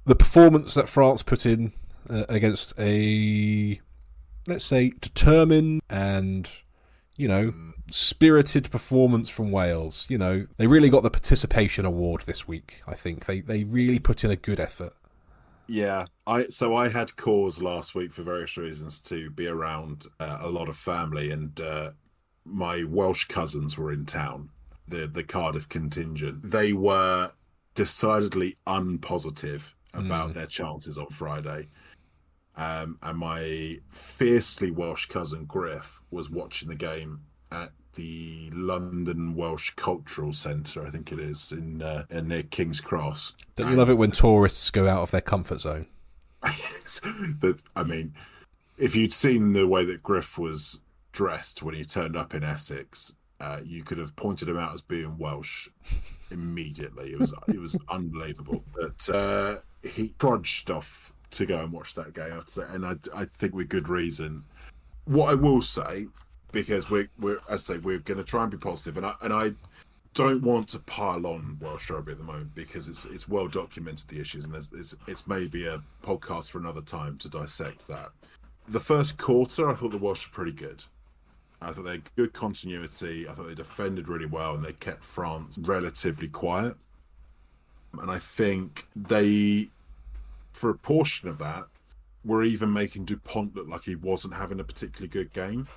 performance that France put in against a, let's say, determined and, spirited performance from Wales. They really got the participation award this week. I think they really put in a good effort. Yeah, I had cause last week for various reasons to be around a lot of family, and my Welsh cousins were in town, the Cardiff contingent. They were decidedly unpositive about their chances on Friday. And my fiercely Welsh cousin Griff was watching the game at the London Welsh Cultural Centre, I think it is, in near King's Cross. Don't you love it when tourists go out of their comfort zone? I mean, if you'd seen the way that Griff was dressed when he turned up in Essex, you could have pointed him out as being Welsh immediately. It was unbelievable. But he trudged off to go and watch that game, I have to say, and I think with good reason. What I will say, because we're as I say, we're going to try and be positive, and I don't want to pile on Welsh rugby at the moment because it's well documented, the issues, and it's maybe a podcast for another time to dissect that. The first quarter, I thought the Welsh were pretty good. I thought they had good continuity. I thought they defended really well, and they kept France relatively quiet. And I think they, for a portion of that, were even making Dupont look like he wasn't having a particularly good game.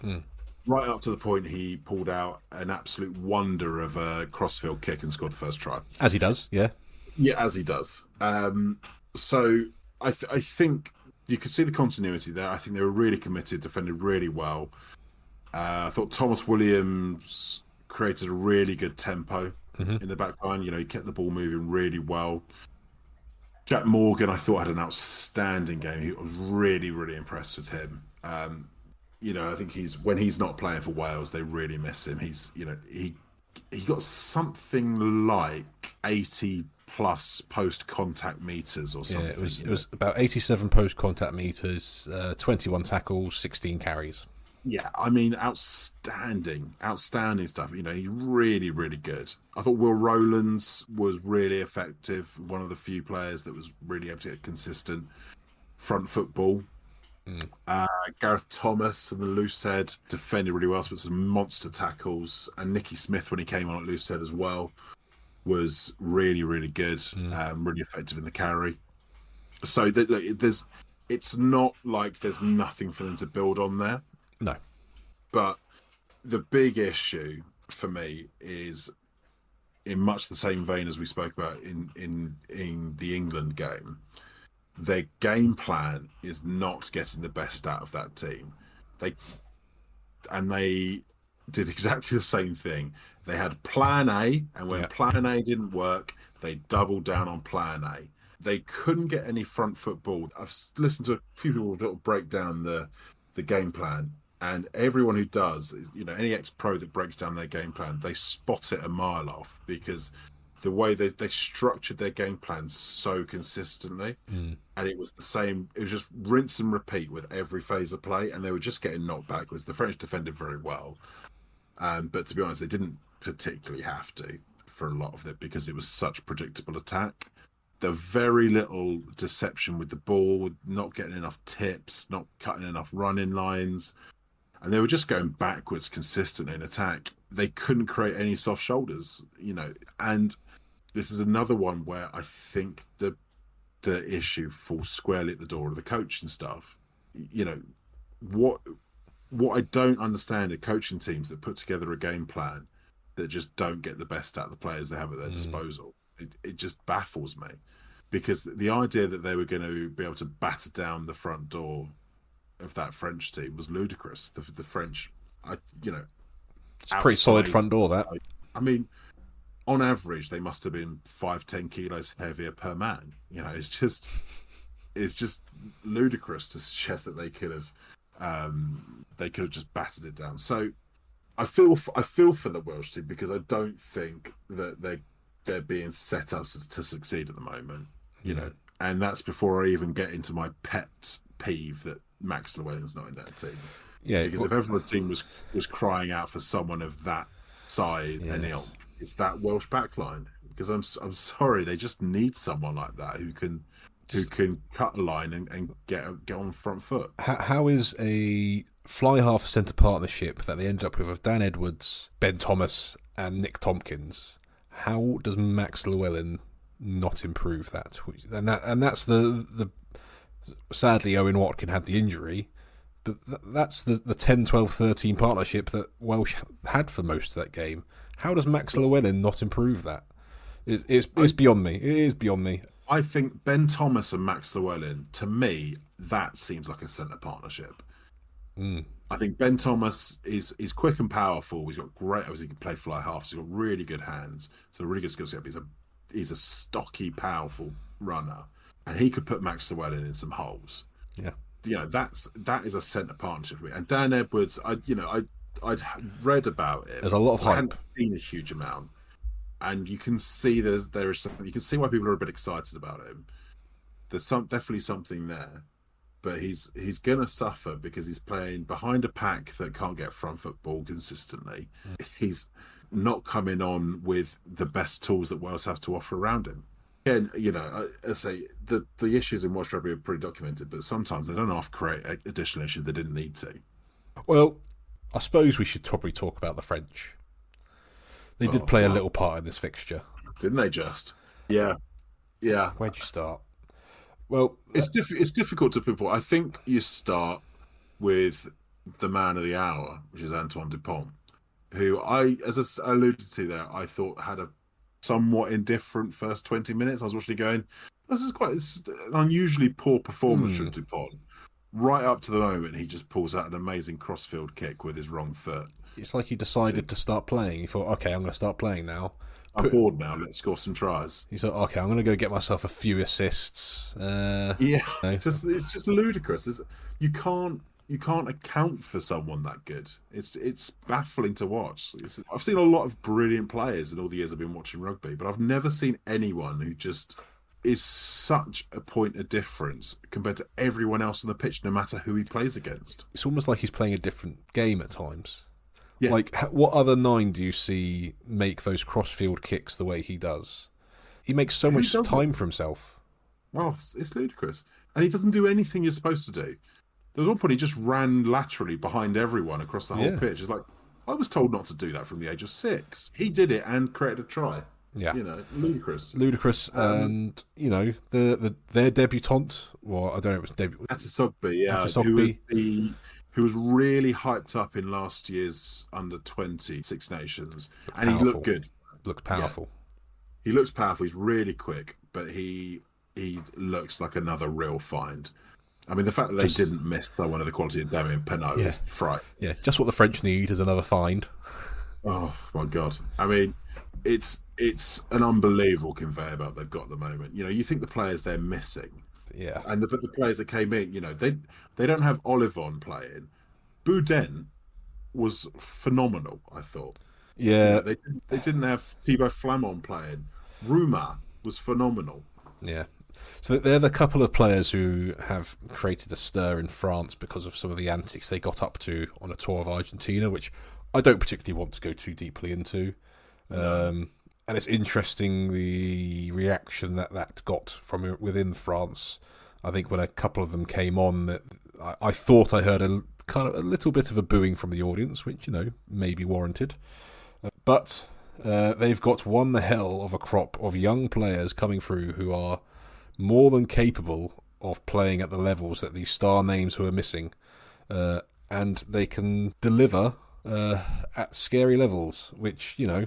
Right up to the point he pulled out an absolute wonder of a crossfield kick and scored the first try. As he does, yeah. Yeah, as he does. So I think you could see the continuity there. I think they were really committed, defended really well. I thought Thomas Williams created a really good tempo in the back line. He kept the ball moving really well. Jack Morgan, I thought, had an outstanding game. I was really, really impressed with him. I think when he's not playing for Wales, they really miss him. He got something like 80 plus post contact meters or something. Yeah, it was about 87 post contact meters, 21 tackles, 16 carries. Yeah, I mean, outstanding stuff. He's really, really good. I thought Will Rowlands was really effective. One of the few players that was really able to get consistent front football. Gareth Thomas and the loose head defended really well, but some monster tackles. And Nicky Smith, when he came on at loose head as well, was really, really good. Really effective in the carry. So it's not like there's nothing for them to build on there. No. But the big issue for me is, in much the same vein as we spoke about in the England game, their game plan is not getting the best out of that team. They did exactly the same thing. They had plan A, and when plan A didn't work, they doubled down on plan A. They couldn't get any front foot ball. I've listened to a few people that break down the game plan, and everyone who does, any ex-pro that breaks down their game plan, they spot it a mile off, because the way they structured their game plan so consistently, and it was the same. It was just rinse and repeat with every phase of play, and they were just getting knocked backwards. The French defended very well, but to be honest, they didn't particularly have to for a lot of it because it was such predictable attack. There very little deception with the ball, not getting enough tips, not cutting enough running lines, and they were just going backwards consistently in attack. They couldn't create any soft shoulders, and this is another one where I think the issue falls squarely at the door of the coaching staff. What I don't understand are coaching teams that put together a game plan that just don't get the best out of the players they have at their disposal. It just baffles me, because the idea that they were going to be able to batter down the front door of that French team was ludicrous. The French, you know, It's a pretty solid front door, that. I mean, on average, they must have been 5-10 kilos heavier per man. You know, it's just ludicrous to suggest that they could have just battered it down. So I feel for the Welsh team, because I don't think that they're being set up to succeed at the moment. You know, and that's before I even get into my pet peeve that Max Llewellyn's not in that team. Yeah, because if ever a team was crying out for someone of that size and ilk, it's that Welsh backline. Because I'm sorry, they just need someone like that who can cut a line and get on front foot. How is a fly half centre partnership that they ended up with Dan Edwards, Ben Thomas, and Nick Tompkins? How does Max Llewellyn not improve that? And that's the sadly Owen Watkin had the injury, but that's the 10, 12, 13 partnership that Welsh had for most of that game. How does Max Llewellyn not improve that? It's beyond me. It is beyond me. I think Ben Thomas and Max Llewellyn, to me, that seems like a centre partnership. I think Ben Thomas is quick and powerful. He's got great, obviously he can play fly half, so he's got really good hands, so a really good skill set. He's a stocky, powerful runner, and he could put Max Llewellyn in some holes. Yeah, you know, that is a centre partnership for me. And Dan Edwards, I'd read about it. There's a lot of hype. I hadn't seen a huge amount, and you can see there is something. You can see why people are a bit excited about him. There's definitely something there, but he's gonna suffer because he's playing behind a pack that can't get front foot ball consistently. He's not coming on with the best tools that Wales have to offer around him. And you know, I say the issues in Welsh rugby are pretty documented, but sometimes they don't have to create additional issues they didn't need to. Well, I suppose we should probably talk about the French. They did play a little part in this fixture, didn't they? Just yeah. Where'd you start? Well, it's difficult to people. I think you start with the man of the hour, which is Antoine Dupont, who as I alluded to there, I thought had a somewhat indifferent first 20 minutes. I was watching going, this is quite an unusually poor performance from Dupont. Right up to the moment, he just pulls out an amazing crossfield kick with his wrong foot. It's like he decided to start playing. He thought, okay, I'm going to start playing now. I'm bored now. Let's score some tries. He thought, okay, I'm going to go get myself a few assists. It's just ludicrous. You can't account for someone that good. It's baffling to watch. I've seen a lot of brilliant players in all the years I've been watching rugby, but I've never seen anyone who just is such a point of difference compared to everyone else on the pitch, no matter who he plays against. It's almost like he's playing a different game at times. Yeah. Like, what other nine do you see make those crossfield kicks the way he does? He makes so much time for himself. Oh, it's ludicrous. And he doesn't do anything you're supposed to do. There was one point he just ran laterally behind everyone across the whole pitch. It's like, I was told not to do that from the age of 6. He did it and created a try. Yeah, you know, ludicrous. And you know their debutant, or I don't know, it was Atasogbe, who was really hyped up in last year's under-20 Six Nations, and he looked good. Looked powerful. Yeah. He looks powerful. He's really quick, but he looks like another real find. I mean, the fact that they didn't miss someone of the quality of Damien Penaud is fright. Yeah, just what the French need is another find. Oh my God! I mean, it's an unbelievable conveyor belt they've got at the moment. You know, you think the players they're missing, and the players that came in, you know, they don't have Olivon playing. Boudin was phenomenal, I thought. Yeah, you know, they didn't have Thibaut Flamand playing. Ruma was phenomenal. Yeah. So they're the couple of players who have created a stir in France because of some of the antics they got up to on a tour of Argentina, which I don't particularly want to go too deeply into. No. And it's interesting the reaction that got from within France. I think when a couple of them came on, that I thought I heard a little bit of a booing from the audience, which, you know, may be warranted. But they've got one hell of a crop of young players coming through who are more than capable of playing at the levels that these star names who are missing, and they can deliver at scary levels, which, you know,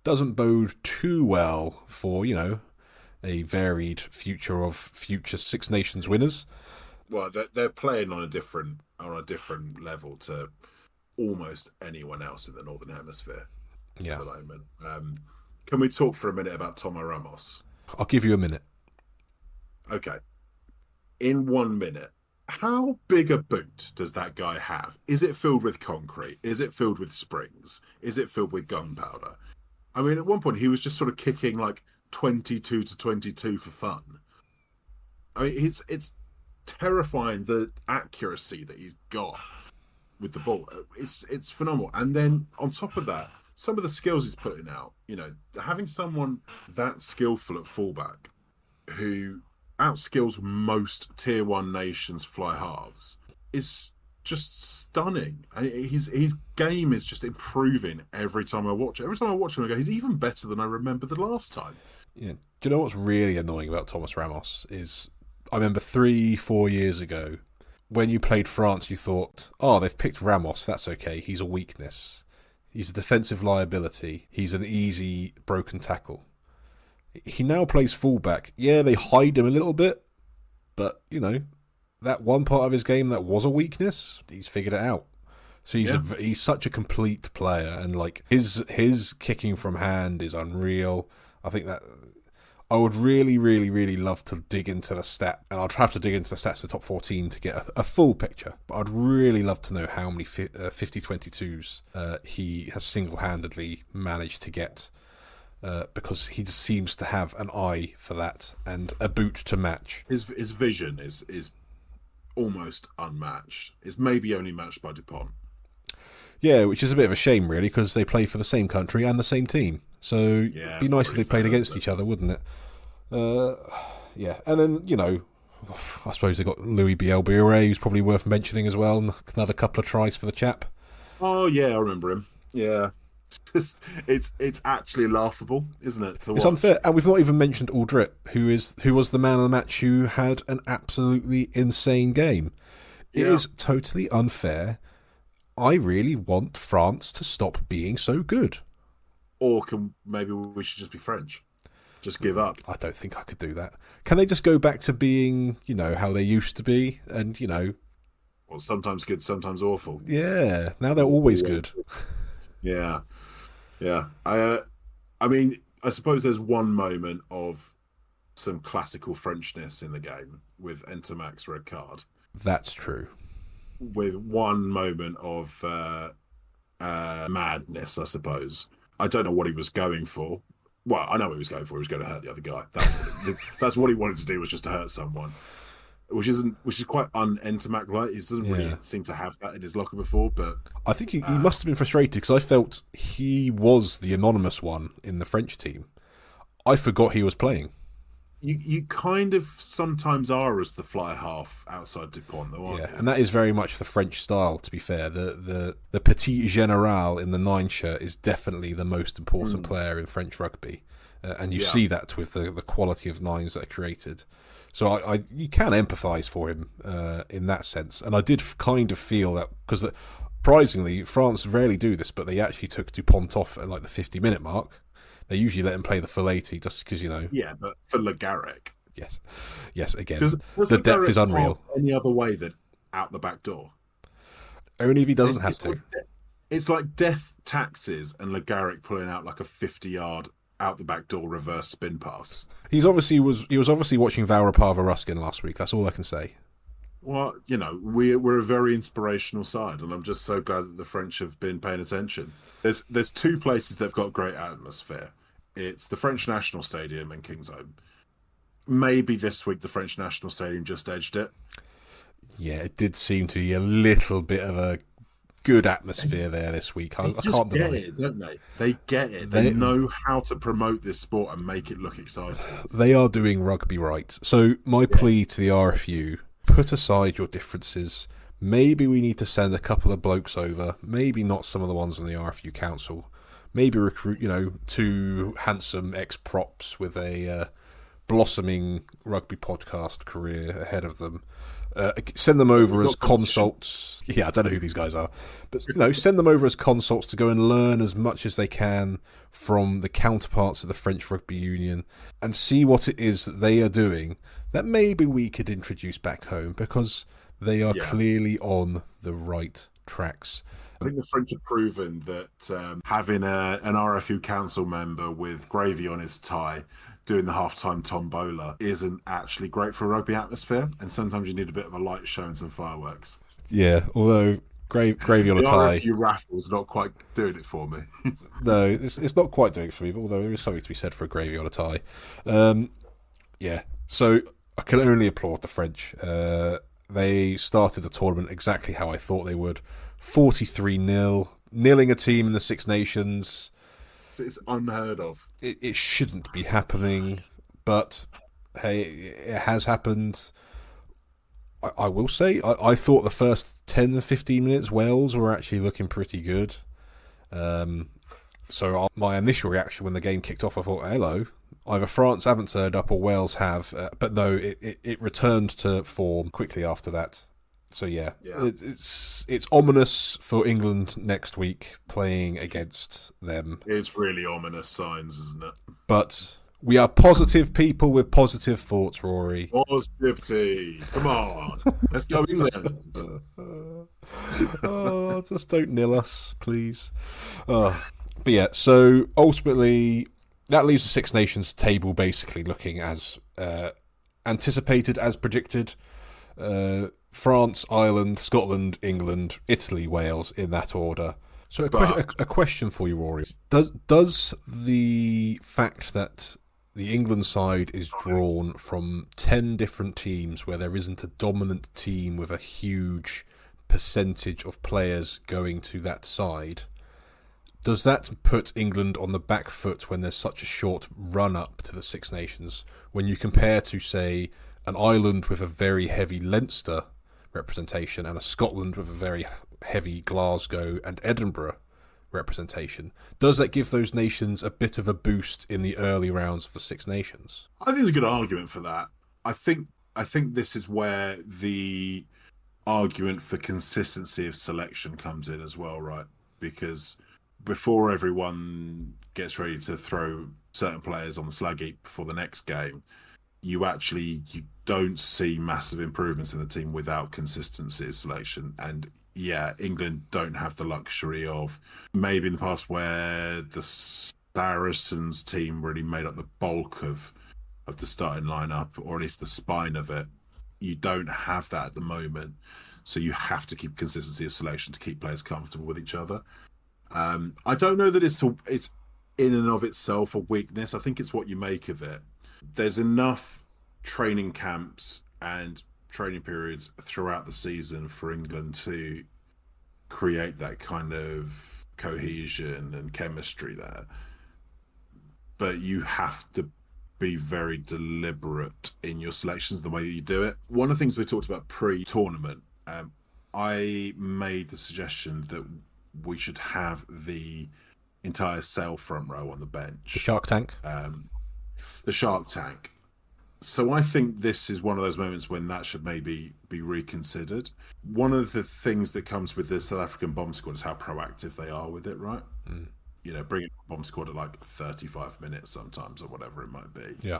doesn't bode too well for, you know, a varied future of future Six Nations winners. Well, they're playing on a different level to almost anyone else in the Northern Hemisphere at Yeah. the moment. Can we talk for a minute about Tomo Ramos? I'll give you a minute. Okay, in 1 minute, how big a boot does that guy have? Is it filled with concrete? Is it filled with springs? Is it filled with gunpowder? I mean, at one point he was just sort of kicking like 22 to 22 for fun. I mean, it's terrifying the accuracy that he's got with the ball. It's phenomenal. And then on top of that, some of the skills he's putting out, having someone that skillful at fullback who outskills most tier one nations fly halves is just stunning. And his game is just improving every time I watch it. Every time I watch him, I go, he's even better than I remember the last time. Yeah. Do you know what's really annoying about Thomas Ramos is I remember 3-4 years ago when you played France, you thought, oh, they've picked Ramos, that's okay, he's a weakness. He's a defensive liability. He's an easy broken tackle. He now plays fullback. Yeah, they hide him a little bit, but, that one part of his game that was a weakness, he's figured it out. So he's such a complete player, and like his kicking from hand is unreal. I think that I would really, really, really love to dig into the stat, and I'd have to dig into the stats of the top 14 to get a full picture, but I'd really love to know how many 50-22s he has single-handedly managed to get, because he just seems to have an eye for that and a boot to match. His vision is almost unmatched. It's maybe only matched by Dupont. Yeah, which is a bit of a shame, really, because they play for the same country and the same team. So it'd be nice if they played against each other, wouldn't it? Yeah, and then, I suppose they got Louis Bielbiere, who's probably worth mentioning as well. Another couple of tries for the chap. Oh, yeah, I remember him. Yeah. It's actually laughable, isn't it? It's unfair, and we've not even mentioned Aldrit, who was the man of the match, who had an absolutely insane game. It is totally unfair. I really want France to stop being so good. Or maybe we should just be French? Just give up? I don't think I could do that. Can they just go back to being, how they used to be? And, Well, sometimes good, sometimes awful. Yeah, now they're always good. Yeah. I mean, I suppose there's one moment of some classical Frenchness in the game with Entermac's red card. That's true. With one moment of madness, I suppose. I don't know what he was going for. Well, I know what he was going for. He was going to hurt the other guy. That's what he wanted to do, was just to hurt someone, which is quite un-Entermac like. He doesn't really seem to have that in his locker before. But I think he must have been frustrated, because I felt he was the anonymous one in the French team. I forgot he was playing. You kind of sometimes are as the fly half outside Dupont, though, aren't you? And that is very much the French style, to be fair. The petit général in the 9 shirt is definitely the most important player in French rugby. And you see that with the quality of 9s that are created. So you can empathise for him in that sense. And I did kind of feel that, because surprisingly, France rarely do this, but they actually took Dupont off at like the 50-minute mark. They usually let him play the full 80 just because, Yeah, but for Le Garrec. Yes, again, does the depth is unreal. Any other way than out the back door? Only if he doesn't have to. It's like death taxes and Le Garrec pulling out like a 50-yard out the back door reverse spin pass. He was obviously watching Valrapava Ruskin last week. That's all I can say. Well, we're a very inspirational side, and I'm just so glad that the French have been paying attention. There's two places that've got great atmosphere. It's the French National Stadium and Kingsholm. Maybe this week the French National Stadium just edged it. Yeah, it did seem to be a little bit of a good atmosphere there this week. I can't deny it, don't they? They get it. They know how to promote this sport and make it look exciting. They are doing rugby right. So my plea to the RFU: put aside your differences. Maybe we need to send a couple of blokes over. Maybe not some of the ones on the RFU council. Maybe recruit, 2 handsome ex-props with a blossoming rugby podcast career ahead of them. Send them over We've as got competition. consults. Yeah, I don't know who these guys are, but send them over as consults to go and learn as much as they can from the counterparts of the French Rugby Union and see what it is that they are doing that maybe we could introduce back home, because they are Yeah. clearly on the right tracks. I think the French have proven that having an RFU council member with gravy on his tie doing the halftime tombola isn't actually great for a rugby atmosphere, and sometimes you need a bit of a light show and some fireworks. Yeah, although gravy on a The tie. RFU raffle's not quite doing it for me. No, it's not quite doing it for me, although there is something to be said for a gravy on a tie. Yeah, so I can only applaud the French. They started the tournament exactly how I thought they would. 43-0, nilling a team in the Six Nations. It's unheard of. It shouldn't be happening, but hey, it has happened. I will say, I thought the first 10 to 15 minutes, Wales were actually looking pretty good. So my initial reaction when the game kicked off, I thought, hello, either France haven't turned up or Wales have. But no, it returned to form quickly after that. So yeah. It's ominous for England next week playing against them. It's really ominous signs, isn't it? But we are positive people with positive thoughts, Rory. Positivity. Come on. Let's go England. Oh, just don't nil us, please. But yeah, so ultimately, that leaves the Six Nations table basically looking as anticipated, as predicted. France, Ireland, Scotland, England, Italy, Wales, in that order. So a question for you, Rory. Does the fact that the England side is drawn from 10 different teams where there isn't a dominant team with a huge percentage of players going to that side, does that put England on the back foot when there's such a short run-up to the Six Nations, when you compare to, say, an Ireland with a very heavy Leinster representation and a Scotland with a very heavy Glasgow and Edinburgh representation? Does that give those nations a bit of a boost in the early rounds of the Six Nations? I think there's a good argument for that. I think this is where the argument for consistency of selection comes in as well, right? Because before everyone gets ready to throw certain players on the slag heap before the next game, you don't see massive improvements in the team without consistency of selection. And yeah, England don't have the luxury of maybe in the past where the Saracens team really made up the bulk of the starting lineup, or at least the spine of it. You don't have that at the moment. So you have to keep consistency of selection to keep players comfortable with each other. I don't know that it's in and of itself a weakness. I think it's what you make of it. There's enough training camps and training periods throughout the season for England to create that kind of cohesion and chemistry there. But you have to be very deliberate in your selections, the way that you do it. One of the things we talked about pre-tournament, I made the suggestion that we should have the entire Sale front row on the bench. The Shark Tank? The Shark Tank. So I think this is one of those moments when that should maybe be reconsidered. One of the things that comes with the South African bomb squad is how proactive they are with it, right? Mm. You know, bringing a bomb squad at like 35 minutes sometimes or whatever it might be. Yeah.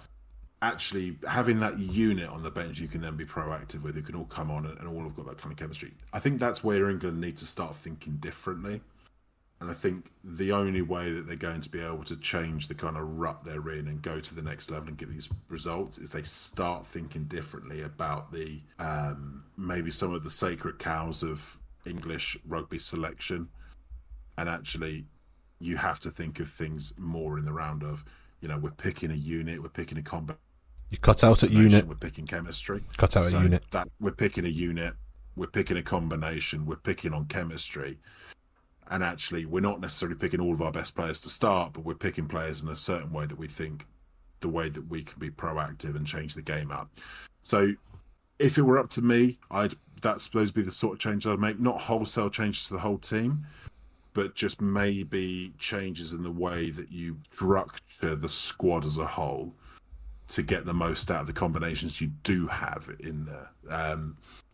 Actually, having that unit on the bench you can then be proactive with, who can all come on and all have got that kind of chemistry. I think that's where England need to start thinking differently. And I think the only way that they're going to be able to change the kind of rut they're in and go to the next level and get these results is they start thinking differently about the maybe some of the sacred cows of English rugby selection. And actually, you have to think of things more in the round of, you know, we're picking a unit, we're picking a combat. You cut out at unit. We're picking chemistry. Cut out a unit. That we're picking a unit, we're picking a combination, we're picking on chemistry. And actually, we're not necessarily picking all of our best players to start, but we're picking players in a certain way that we think the way that we can be proactive and change the game up. So if it were up to me, that's supposed to be the sort of change I'd make. Not wholesale changes to the whole team, but just maybe changes in the way that you structure the squad as a whole to get the most out of the combinations you do have in there.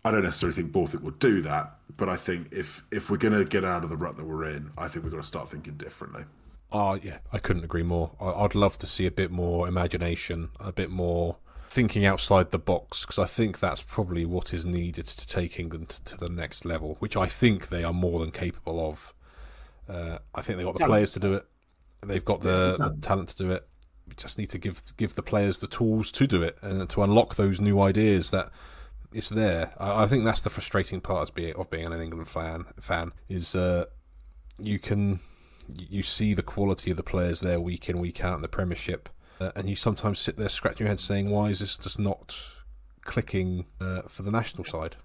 I don't necessarily think Borthwick will do that, but I think if we're going to get out of the rut that we're in, I think we've got to start thinking differently. Oh, yeah, I couldn't agree more. I'd love to see a bit more imagination, a bit more thinking outside the box, because I think that's probably what is needed to take England to the next level, which I think they are more than capable of. I think they've got the players to do it. They've got the talent to do it. We just need to give the players the tools to do it and to unlock those new ideas that it's there. I think that's the frustrating part of being an England fan is you see the quality of the players there week in, week out in the Premiership, and you sometimes sit there scratching your head saying, why is this just not clicking for the national side?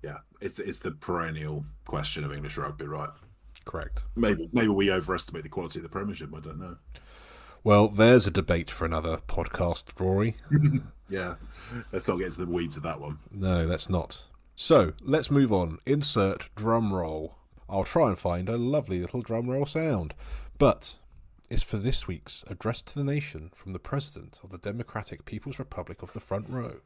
Yeah, it's the perennial question of English rugby, right? Correct. Maybe we overestimate the quality of the Premiership. I don't know. Well, there's a debate for another podcast, Rory. Yeah, let's not get into the weeds of that one. No, let's not. So, let's move on. Insert drum roll. I'll try and find a lovely little drum roll sound. But it's for this week's Address to the Nation from the President of the Democratic People's Republic of the Front Row.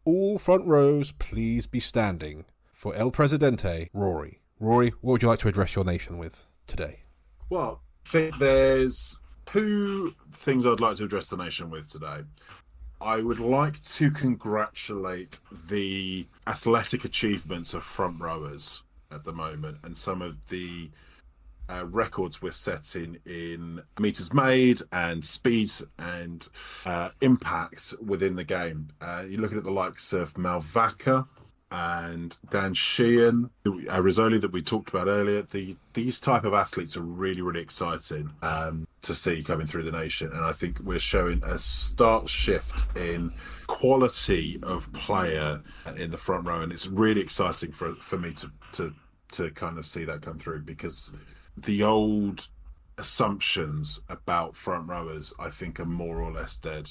All front rows, please be standing for El Presidente, Rory. Rory, what would you like to address your nation with today? Well, I think there's two things I'd like to address the nation with today. I would like to congratulate the athletic achievements of front rowers at the moment and some of the records we're setting in meters made and speed and impact within the game. You're looking at the likes of Malvaka and Dan Sheehan, Rizzoli that we talked about earlier. These type of athletes are really, really exciting to see coming through the nation. And I think we're showing a stark shift in quality of player in the front row. And it's really exciting for me to kind of see that come through, because the old assumptions about front rowers, I think, are more or less dead.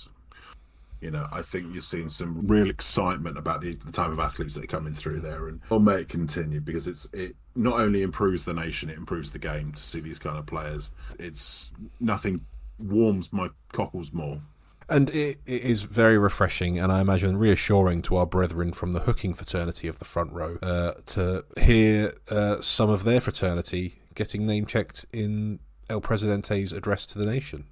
You know, I think you're seeing some real excitement about the type of athletes that are coming through there, and I'll may it continue, because it not only improves the nation, it improves the game to see these kind of players. It's nothing warms my cockles more. And it is very refreshing, and I imagine reassuring to our brethren from the hooking fraternity of the front row to hear some of their fraternity getting name-checked in El Presidente's address to the nation.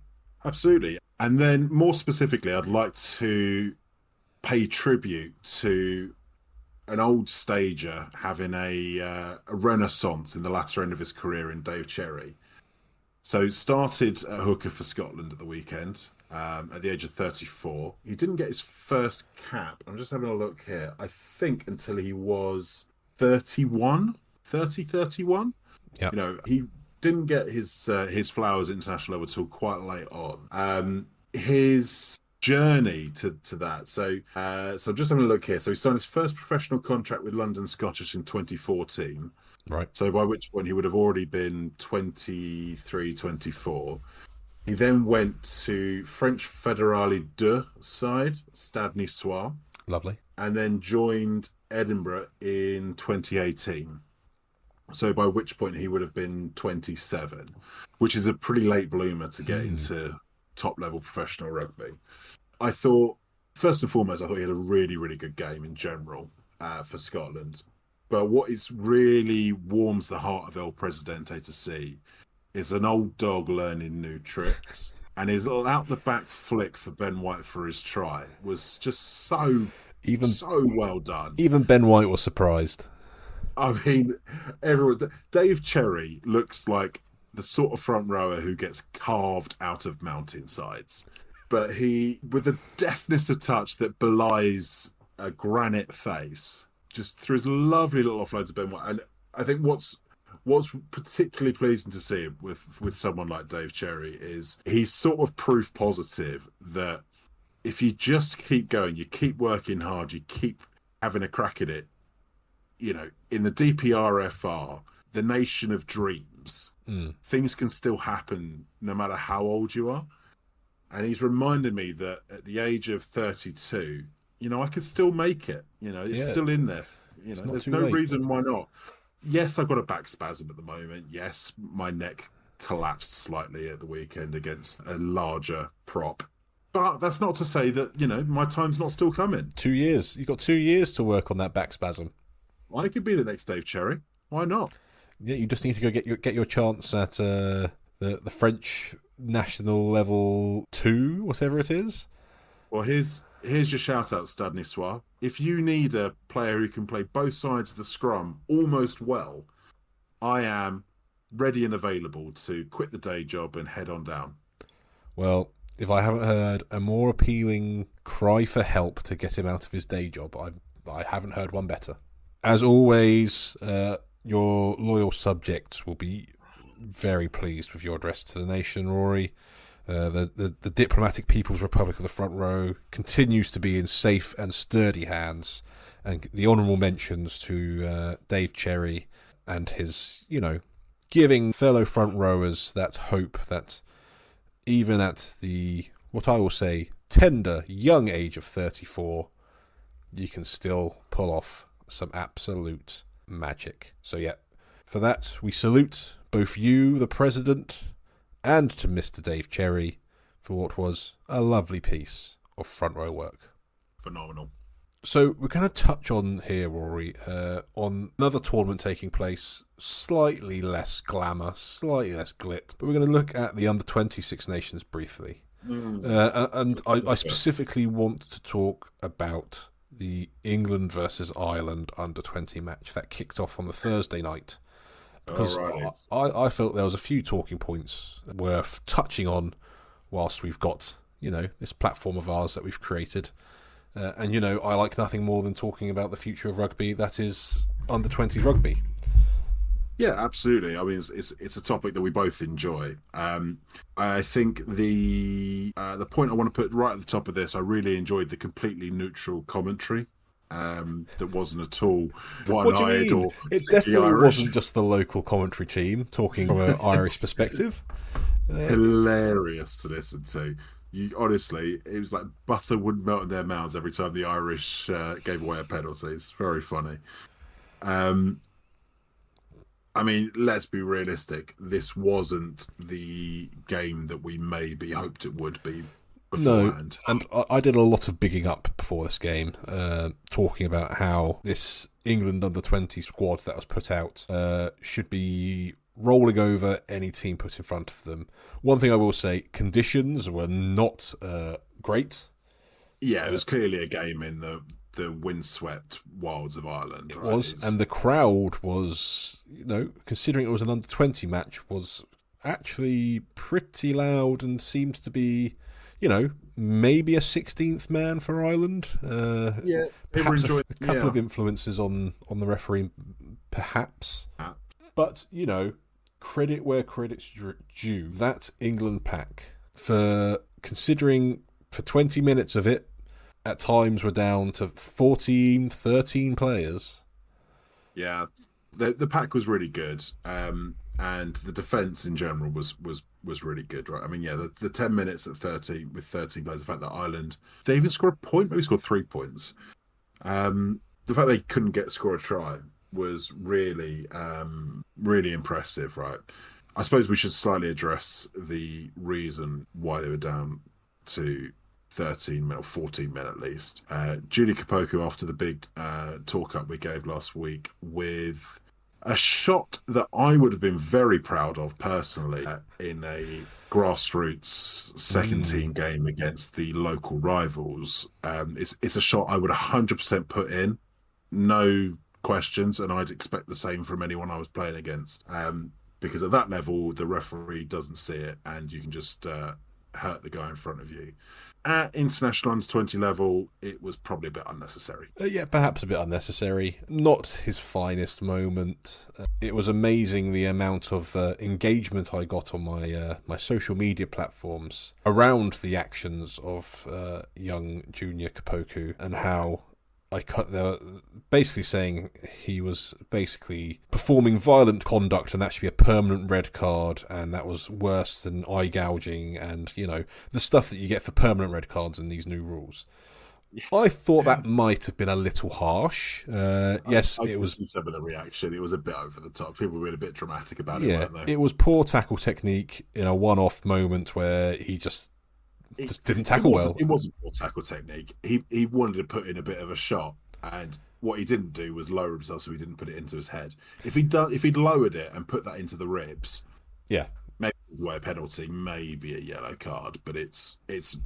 Absolutely. And then more specifically, I'd like to pay tribute to an old stager having a renaissance in the latter end of his career in Dave Cherry. So started a hooker for Scotland at the weekend at the age of 34. He didn't get his first cap. I'm just having a look here. I think until he was 31. Yeah. You know, he didn't get his flowers at international level until quite late on. His journey to that. So I'm just having a look here. So he signed his first professional contract with London Scottish in 2014. Right. So by which point he would have already been 23, 24. He then went to French Fédérale 2 side, Stade Niçois. Lovely. And then joined Edinburgh in 2018. So by which point he would have been 27, which is a pretty late bloomer to get into top-level professional rugby. I thought, first and foremost, I thought he had a really, really good game in general for Scotland. But what is really warms the heart of El Presidente to see is an old dog learning new tricks. And his out-the-back flick for Ben White for his try was just so well done. Even Ben White was surprised. I mean, Dave Cherry looks like the sort of front rower who gets carved out of mountainsides. But he, with a deftness of touch that belies a granite face, just threw his lovely little offload to Ben White. And I think what's particularly pleasing to see with someone like Dave Cherry is he's sort of proof positive that if you just keep going, you keep working hard, you keep having a crack at it, you know, in the DPRFR, the nation of dreams, things can still happen no matter how old you are. And he's reminded me that at the age of 32, you know, I could still make it. You know, it's still in there. You know, there's no reason why not. Yes, I've got a back spasm at the moment. Yes, my neck collapsed slightly at the weekend against a larger prop. But that's not to say that, my time's not still coming. 2 years. You've got 2 years to work on that back spasm. I could be the next Dave Cherry. Why not? Yeah, you just need to go get your chance at the French national level 2, whatever it is. Well, here's your shout out, Stade Niçois. If you need a player who can play both sides of the scrum almost well, I am ready and available to quit the day job and head on down. Well, if I haven't heard a more appealing cry for help to get him out of his day job, I haven't heard one better. As always, your loyal subjects will be very pleased with your address to the nation, Rory. The diplomatic People's Republic of the Front Row continues to be in safe and sturdy hands, and the honourable mentions to Dave Cherry and his, giving fellow front rowers that hope that even at the, what I will say, tender young age of 34, you can still pull off some absolute magic. So yeah, for that we salute both you, the President, and to Mr. Dave Cherry for what was a lovely piece of front row work. Phenomenal. So we're going to touch on here, Rory, on another tournament taking place, slightly less glamour, slightly less glit, but we're going to look at the under-20 Six Nations briefly. And I specifically want to talk about the England versus Ireland under-20 match that kicked off on the Thursday night. Because I felt there was a few talking points worth touching on whilst we've got, this platform of ours that we've created. And I like nothing more than talking about the future of rugby, that is under-20 rugby. Yeah, absolutely. I mean, it's a topic that we both enjoy. I think the point I want to put right at the top of this, I really enjoyed the completely neutral commentary. That wasn't at all one-eyed or it definitely Irish. Wasn't just the local commentary team talking from an Irish perspective. Hilarious to listen to. Honestly, it was like butter wouldn't melt in their mouths every time the Irish gave away a penalty. It's very funny. I mean, let's be realistic. This wasn't the game that we maybe hoped it would be beforehand. No, and I did a lot of bigging up before this game, talking about how this England under-20 squad that was put out should be rolling over any team put in front of them. One thing I will say, conditions were not great. Yeah, it was clearly a game in the windswept wilds of Ireland. It was, and the crowd was, considering it was an under-20 match, was actually pretty loud and seemed to be, maybe a 16th man for Ireland. Yeah, perhaps a couple of influences on the referee, perhaps. But, credit where credit's due. That England pack, for considering for 20 minutes of it, at times we're down to 14, 13 players. Yeah, the pack was really good, and the defence in general was really good, right? I mean, yeah, the 10 minutes at 13 with 13 players, the fact that Ireland, they even scored a point, maybe scored 3 points. The fact they couldn't score a try was really, really impressive, right? I suppose we should slightly address the reason why they were down to 13 men or 14 men at least. Julie Kapoku, after the big talk up we gave last week, with a shot that I would have been very proud of personally in a grassroots second team game against the local rivals. It's a shot I would 100% put in, no questions, and I'd expect the same from anyone I was playing against. Because at that level, the referee doesn't see it, and you can just hurt the guy in front of you. At international under-20 level, it was probably a bit unnecessary. Yeah, perhaps a bit unnecessary. Not his finest moment. It was amazing the amount of engagement I got on my social media platforms around the actions of young Junior Kapoku, and how I cut there, basically saying he was basically performing violent conduct and that should be a permanent red card, and that was worse than eye gouging and, the stuff that you get for permanent red cards in these new rules. I thought that might have been a little harsh. Yes, it was. Some of the reaction, it was a bit over the top. People were a bit dramatic about it, weren't they? It was poor tackle technique in a one-off moment where he just Just didn't tackle well. It wasn't poor tackle technique. He wanted to put in a bit of a shot, and what he didn't do was lower himself, so he didn't put it into his head. If he'd lowered it and put that into the ribs, Yeah, maybe a penalty, maybe a yellow card. But it's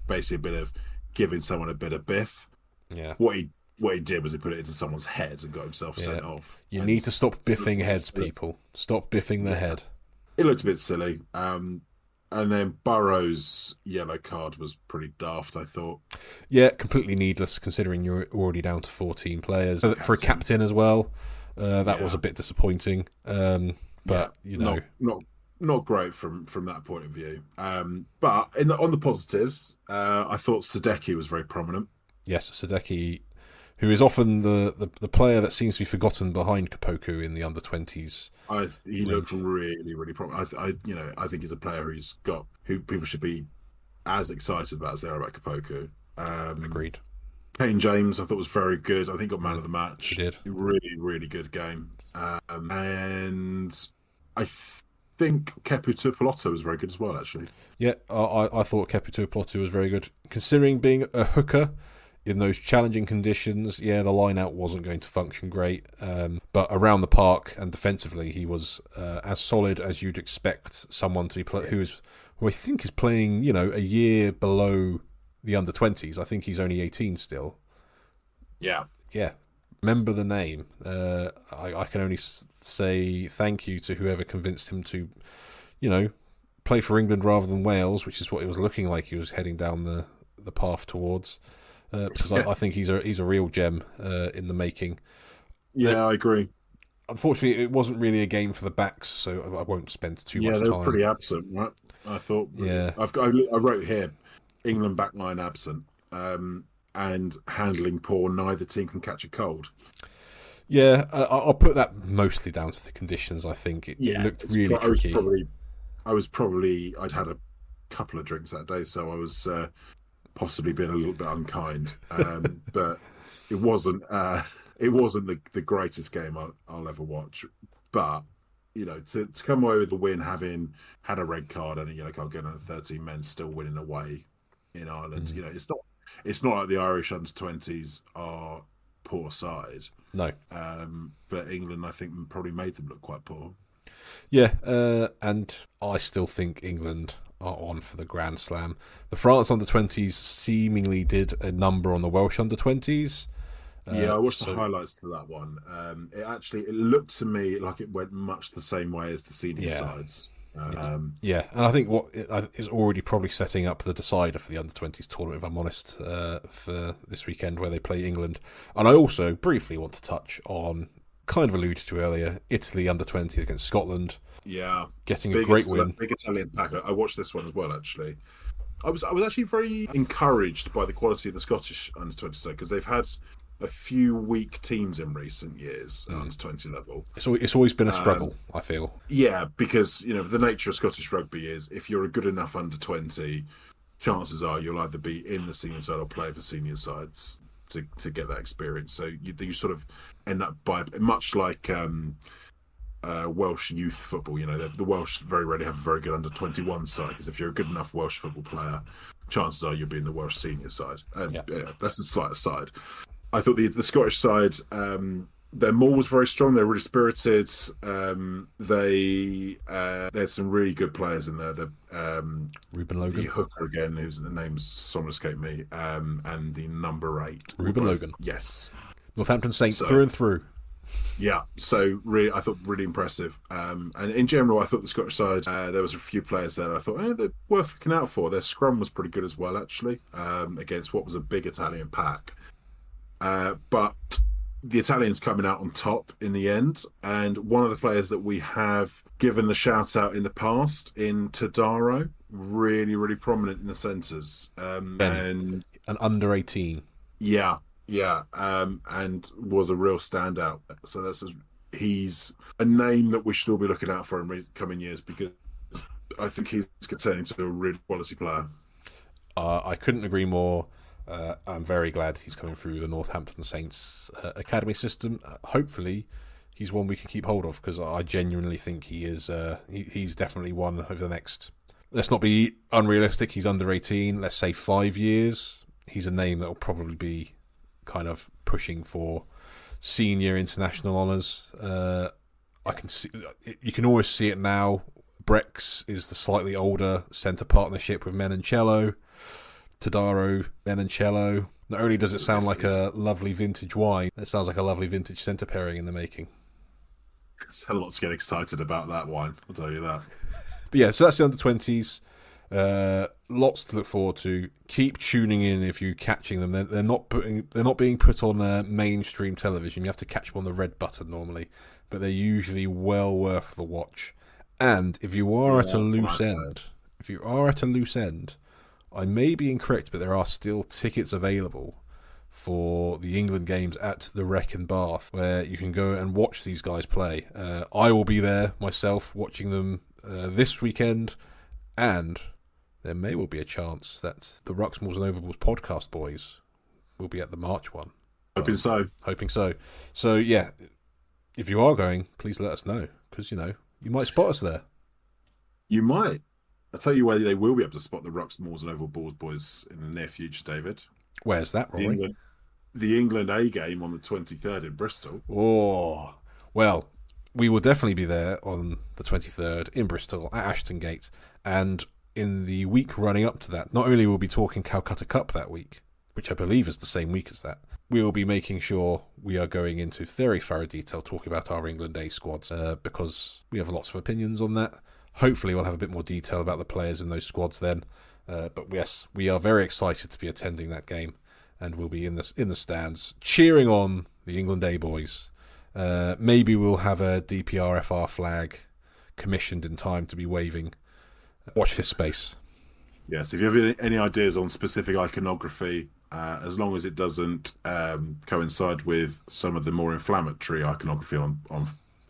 basically a bit of giving someone a bit of biff. yeah. What he did was he put it into someone's head and got himself sent off. You And need to stop biffing heads, silly. people. Stop biffing their head. It looked a bit silly. And then Burrow's yellow card was pretty daft, I thought. Yeah, completely needless considering you're already down to 14 players. For a captain as well, that was a bit disappointing. But, you know... Not great from that point of view. But on the positives, I thought Sadeki was very prominent. Yes, Sadeki, who is often the player that seems to be forgotten behind Kapoku in the under-20s. He looked really, really prominent. I think he's a player who people should be as excited about as they are about Kapoku. Agreed. Kane James, I thought was very good. I think got man of the match. He did. Really, really good game. And I think Kepu Tuipulotu was very good as well, actually. Yeah, I thought Kepu Tuipulotu was very good. Considering being a hooker in those challenging conditions, the line-out wasn't going to function great. But around the park and defensively, he was as solid as you'd expect someone to be who I think is playing, a year below the under-20s. I think he's only 18 still. Yeah. Yeah. Remember the name. I can only say thank you to whoever convinced him to, play for England rather than Wales, which is what it was looking like he was heading down the path towards. Because I think he's a real gem in the making. Yeah, I agree. Unfortunately, it wasn't really a game for the backs, so I won't spend too much time. Yeah, they were pretty absent, right? I thought. Yeah, I wrote here, England backline absent, and handling poor. Neither team can catch a cold. Yeah, I'll put that mostly down to the conditions. I think it looked really tricky. I'd had a couple of drinks that day, so I was possibly being a little bit unkind. But it wasn't the greatest game I'll ever watch. But to come away with the win, having had a red card and a yellow card, getting 13 men, still winning away in Ireland. It's not like the Irish under-20s are poor side. No. But England, I think, probably made them look quite poor. Yeah, and I still think England are on for the Grand Slam. The France under-20s seemingly did a number on the Welsh under-20s. I watched the highlights to that one. It looked to me like it went much the same way as the senior sides. And I think what is already probably setting up the decider for the under-20s tournament, if I'm honest, for this weekend where they play England. And I also briefly want to touch on, kind of alluded to earlier, Italy under-20 against Scotland. Yeah, getting a great win. Big Italian pack. I watched this one as well. Actually, I was actually very encouraged by the quality of the Scottish under-20 side, because they've had a few weak teams in recent years at under-20 level. It's always been a struggle, I feel. Yeah, because the nature of Scottish rugby is, if you're a good enough under-20, chances are you'll either be in the senior side or play for senior sides to get that experience. So you sort of end up by, much like Welsh youth football. The Welsh very rarely have a very good under-21 side, because if you're a good enough Welsh football player, chances are you'll be in the Welsh senior side. That's a slight aside. I thought the Scottish side, their maul was very strong. They were really spirited. They had some really good players in there. Ruben Logan, the hooker again, whose name's someone escaped me, and the number 8, Ruben Logan. Yes, Northampton Saints through and through. Yeah, so really, I thought really impressive. And in general, I thought the Scottish side, there was a few players there I thought they're worth looking out for. Their scrum was pretty good as well, actually, against what was a big Italian pack. But the Italians coming out on top in the end, and one of the players that we have given the shout out in the past, in Tadaro, really, really prominent in the centres. And an under 18. Yeah, and was a real standout. So he's a name that we should all be looking out for in coming years, because I think he's going to turn into a really quality player. I couldn't agree more. I'm very glad he's coming through the Northampton Saints academy system. Hopefully, he's one we can keep hold of, because I genuinely think he is. He's definitely one over the next let's not be unrealistic. He's under 18. Let's say 5 years. He's a name that will probably be kind of pushing for senior international honours. I can see, you can always see it now. Brex is the slightly older centre partnership with Menoncello. Tadaro, Menoncello. Not only does it sound like a lovely vintage wine, it sounds like a lovely vintage centre pairing in the making. There's a lot to get excited about that wine, I'll tell you that. But yeah, so that's the under-20s. Lots to look forward to. Keep tuning in if you're catching them. They're not being put on mainstream television. You have to catch them on the red button normally, but they're usually well worth the watch. And if you are at a loose end, I may be incorrect, but there are still tickets available for the England games at the Wreck in Bath, where you can go and watch these guys play. I will be there myself watching them this weekend, and there may well be a chance that the Rucks, Mauls and Overballs podcast boys will be at the March one. Hoping so. So yeah, if you are going, please let us know, because you might spot us there. You might. I'll tell you where they will be able to spot the Rucks, Mauls and Overballs boys in the near future, David. Where's that, Rory? The England A game on the 23rd in Bristol. Oh, well, we will definitely be there on the 23rd in Bristol at Ashton Gate. And in the week running up to that, not only will we be talking Calcutta Cup that week, which I believe is the same week as that, we will be making sure we are going into very thorough detail talking about our England A squads, because we have lots of opinions on that. Hopefully we'll have a bit more detail about the players in those squads then. But yes, we are very excited to be attending that game, and we'll be in the stands cheering on the England A boys. Maybe we'll have a DPRFR flag commissioned in time to be waving. Watch this space. Yes, if you have any ideas on specific iconography, as long as it doesn't coincide with some of the more inflammatory iconography on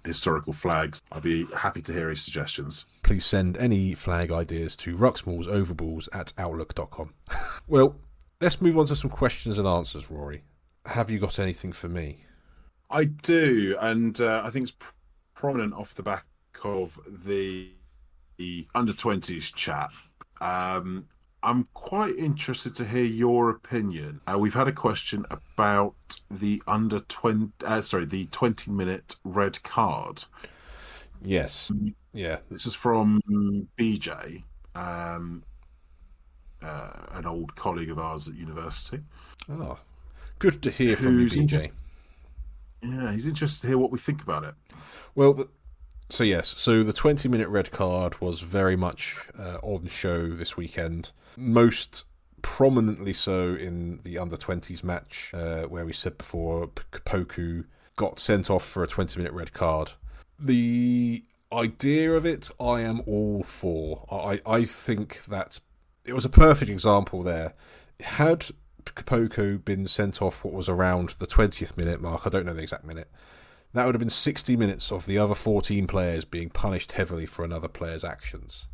historical flags, I'd be happy to hear any suggestions. Please send any flag ideas to rucksmallsoverballs@outlook.com. Well, let's move on to some questions and answers, Rory. Have you got anything for me? I do, and I think it's prominent off the back of the under-20s chat. I'm quite interested to hear your opinion. We've had a question about the the 20-minute red card. Yes. Yeah. This is from BJ, an old colleague of ours at university. Oh, good to hear from you, BJ. Yeah, he's interested to hear what we think about it. Well, so the 20-minute red card was very much on show this weekend. Most prominently so in the under-20s match, where we said before Kapoku got sent off for a 20-minute red card. The idea of it, I am all for. I think that it was a perfect example there. Had Kapoku been sent off what was around the 20th minute mark, I don't know the exact minute, that would have been 60 minutes of the other 14 players being punished heavily for another player's actions.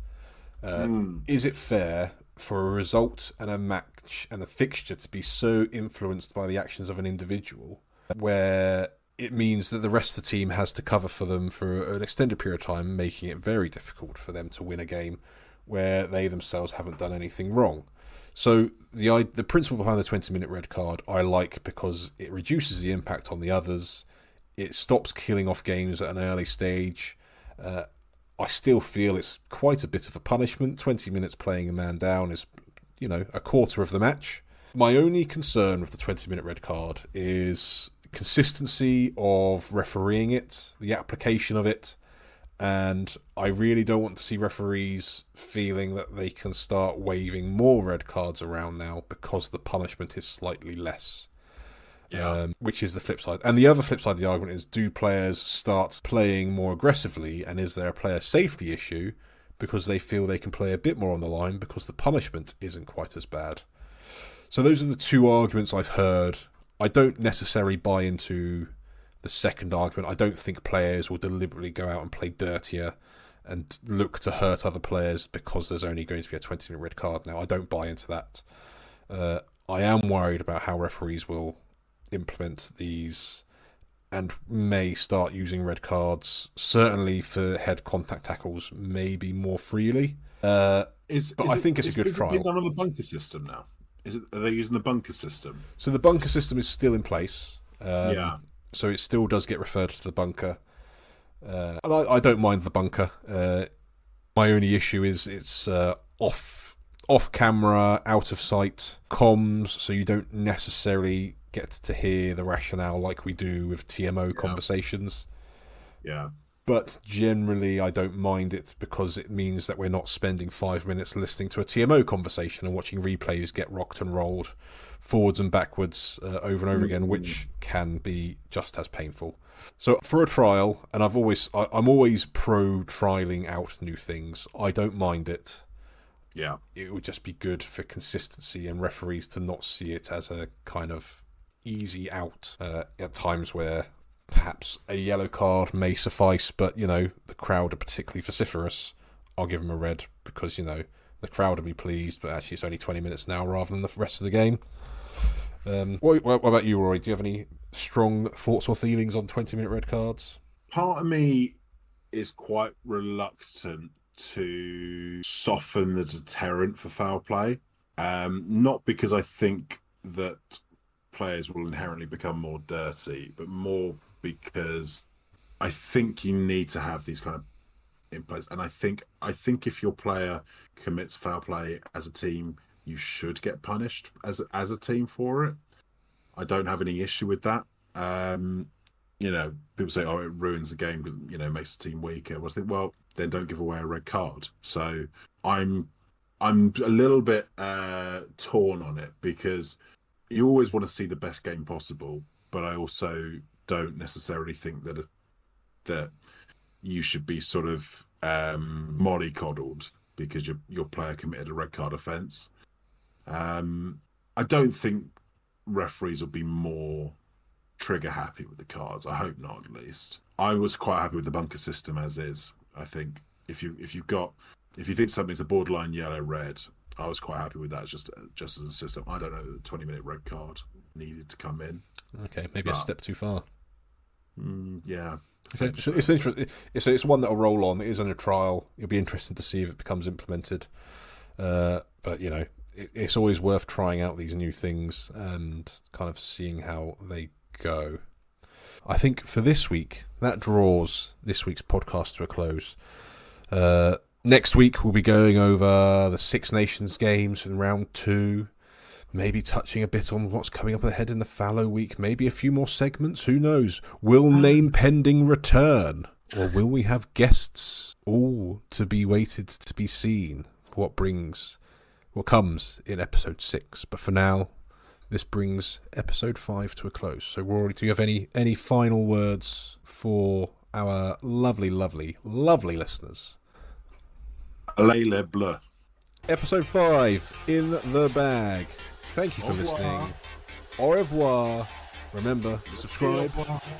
Is it fair for a result and a match and a fixture to be so influenced by the actions of an individual where it means that the rest of the team has to cover for them for an extended period of time, making it very difficult for them to win a game where they themselves haven't done anything wrong? So the principle behind the 20-minute red card I like, because it reduces the impact on the others. It stops killing off games at an early stage. I still feel it's quite a bit of a punishment. 20 minutes playing a man down is, a quarter of the match. My only concern with the 20-minute red card is consistency of refereeing it, the application of it, and I really don't want to see referees feeling that they can start waving more red cards around now because the punishment is slightly less. Yeah. Which is the flip side. And the other flip side of the argument is, do players start playing more aggressively, and is there a player safety issue because they feel they can play a bit more on the line because the punishment isn't quite as bad? So those are the two arguments I've heard. I don't necessarily buy into the second argument. I don't think players will deliberately go out and play dirtier and look to hurt other players because there's only going to be a 20-minute red card now. I don't buy into that. I am worried about how referees will implement these and may start using red cards, certainly for head contact tackles, maybe more freely. But I think it's a good is it being trial. done on the bunker system now? Are they using the bunker system? So the bunker system is still in place. Yeah, So it still does get referred to the bunker. And I don't mind the bunker. My only issue is it's off camera, out of sight comms, so you don't necessarily get to hear the rationale like we do with TMO conversations. yeah, But generally, I don't mind it because it means that we're not spending 5 minutes listening to a TMO conversation and watching replays get rocked and rolled forwards and backwards over and over again, which can be just as painful. So for a trial, and I'm always pro trialing out new things. I don't mind it. yeah. It would just be good for consistency and referees to not see it as a kind of easy out at times where perhaps a yellow card may suffice, but, the crowd are particularly vociferous. I'll give them a red because, the crowd will be pleased, but actually it's only 20 minutes now rather than the rest of the game. What about you, Rory? Do you have any strong thoughts or feelings on 20-minute red cards? Part of me is quite reluctant to soften the deterrent for foul play. Not because I think that players will inherently become more dirty, but more because I think you need to have these kind of in place. And I think if your player commits foul play as a team, you should get punished as a team for it. I don't have any issue with that. People say, "Oh, it ruins the game," makes the team weaker. Well, I think, well, then don't give away a red card. So I'm a little bit torn on it because you always want to see the best game possible, but I also don't necessarily think that you should be sort of mollycoddled because your player committed a red card offence. I don't think referees will be more trigger happy with the cards. I hope not, at least. I was quite happy with the bunker system as is. I think if you think something's a borderline yellow red, I was quite happy with that just as a system. I don't know that the 20-minute red card needed to come in. Okay, maybe a step too far. Yeah. So it's interesting. It's one that'll roll on. It is on a trial. It'll be interesting to see if it becomes implemented. But it's always worth trying out these new things and kind of seeing how they go. I think for this week, that draws this week's podcast to a close. Next week, we'll be going over the Six Nations games in round 2. Maybe touching a bit on what's coming up ahead in the fallow week. Maybe a few more segments. Who knows? Will name pending return? Or will we have guests? All to be waited to be seen. What comes in episode 6. But for now, this brings episode 5 to a close. So, Rory, do you have any final words for our lovely, lovely, lovely listeners? Allez les bleus. Episode 5 in the bag. Thank you for listening. Au revoir. Remember, subscribe,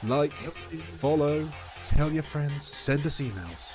like, follow, tell your friends, send us emails.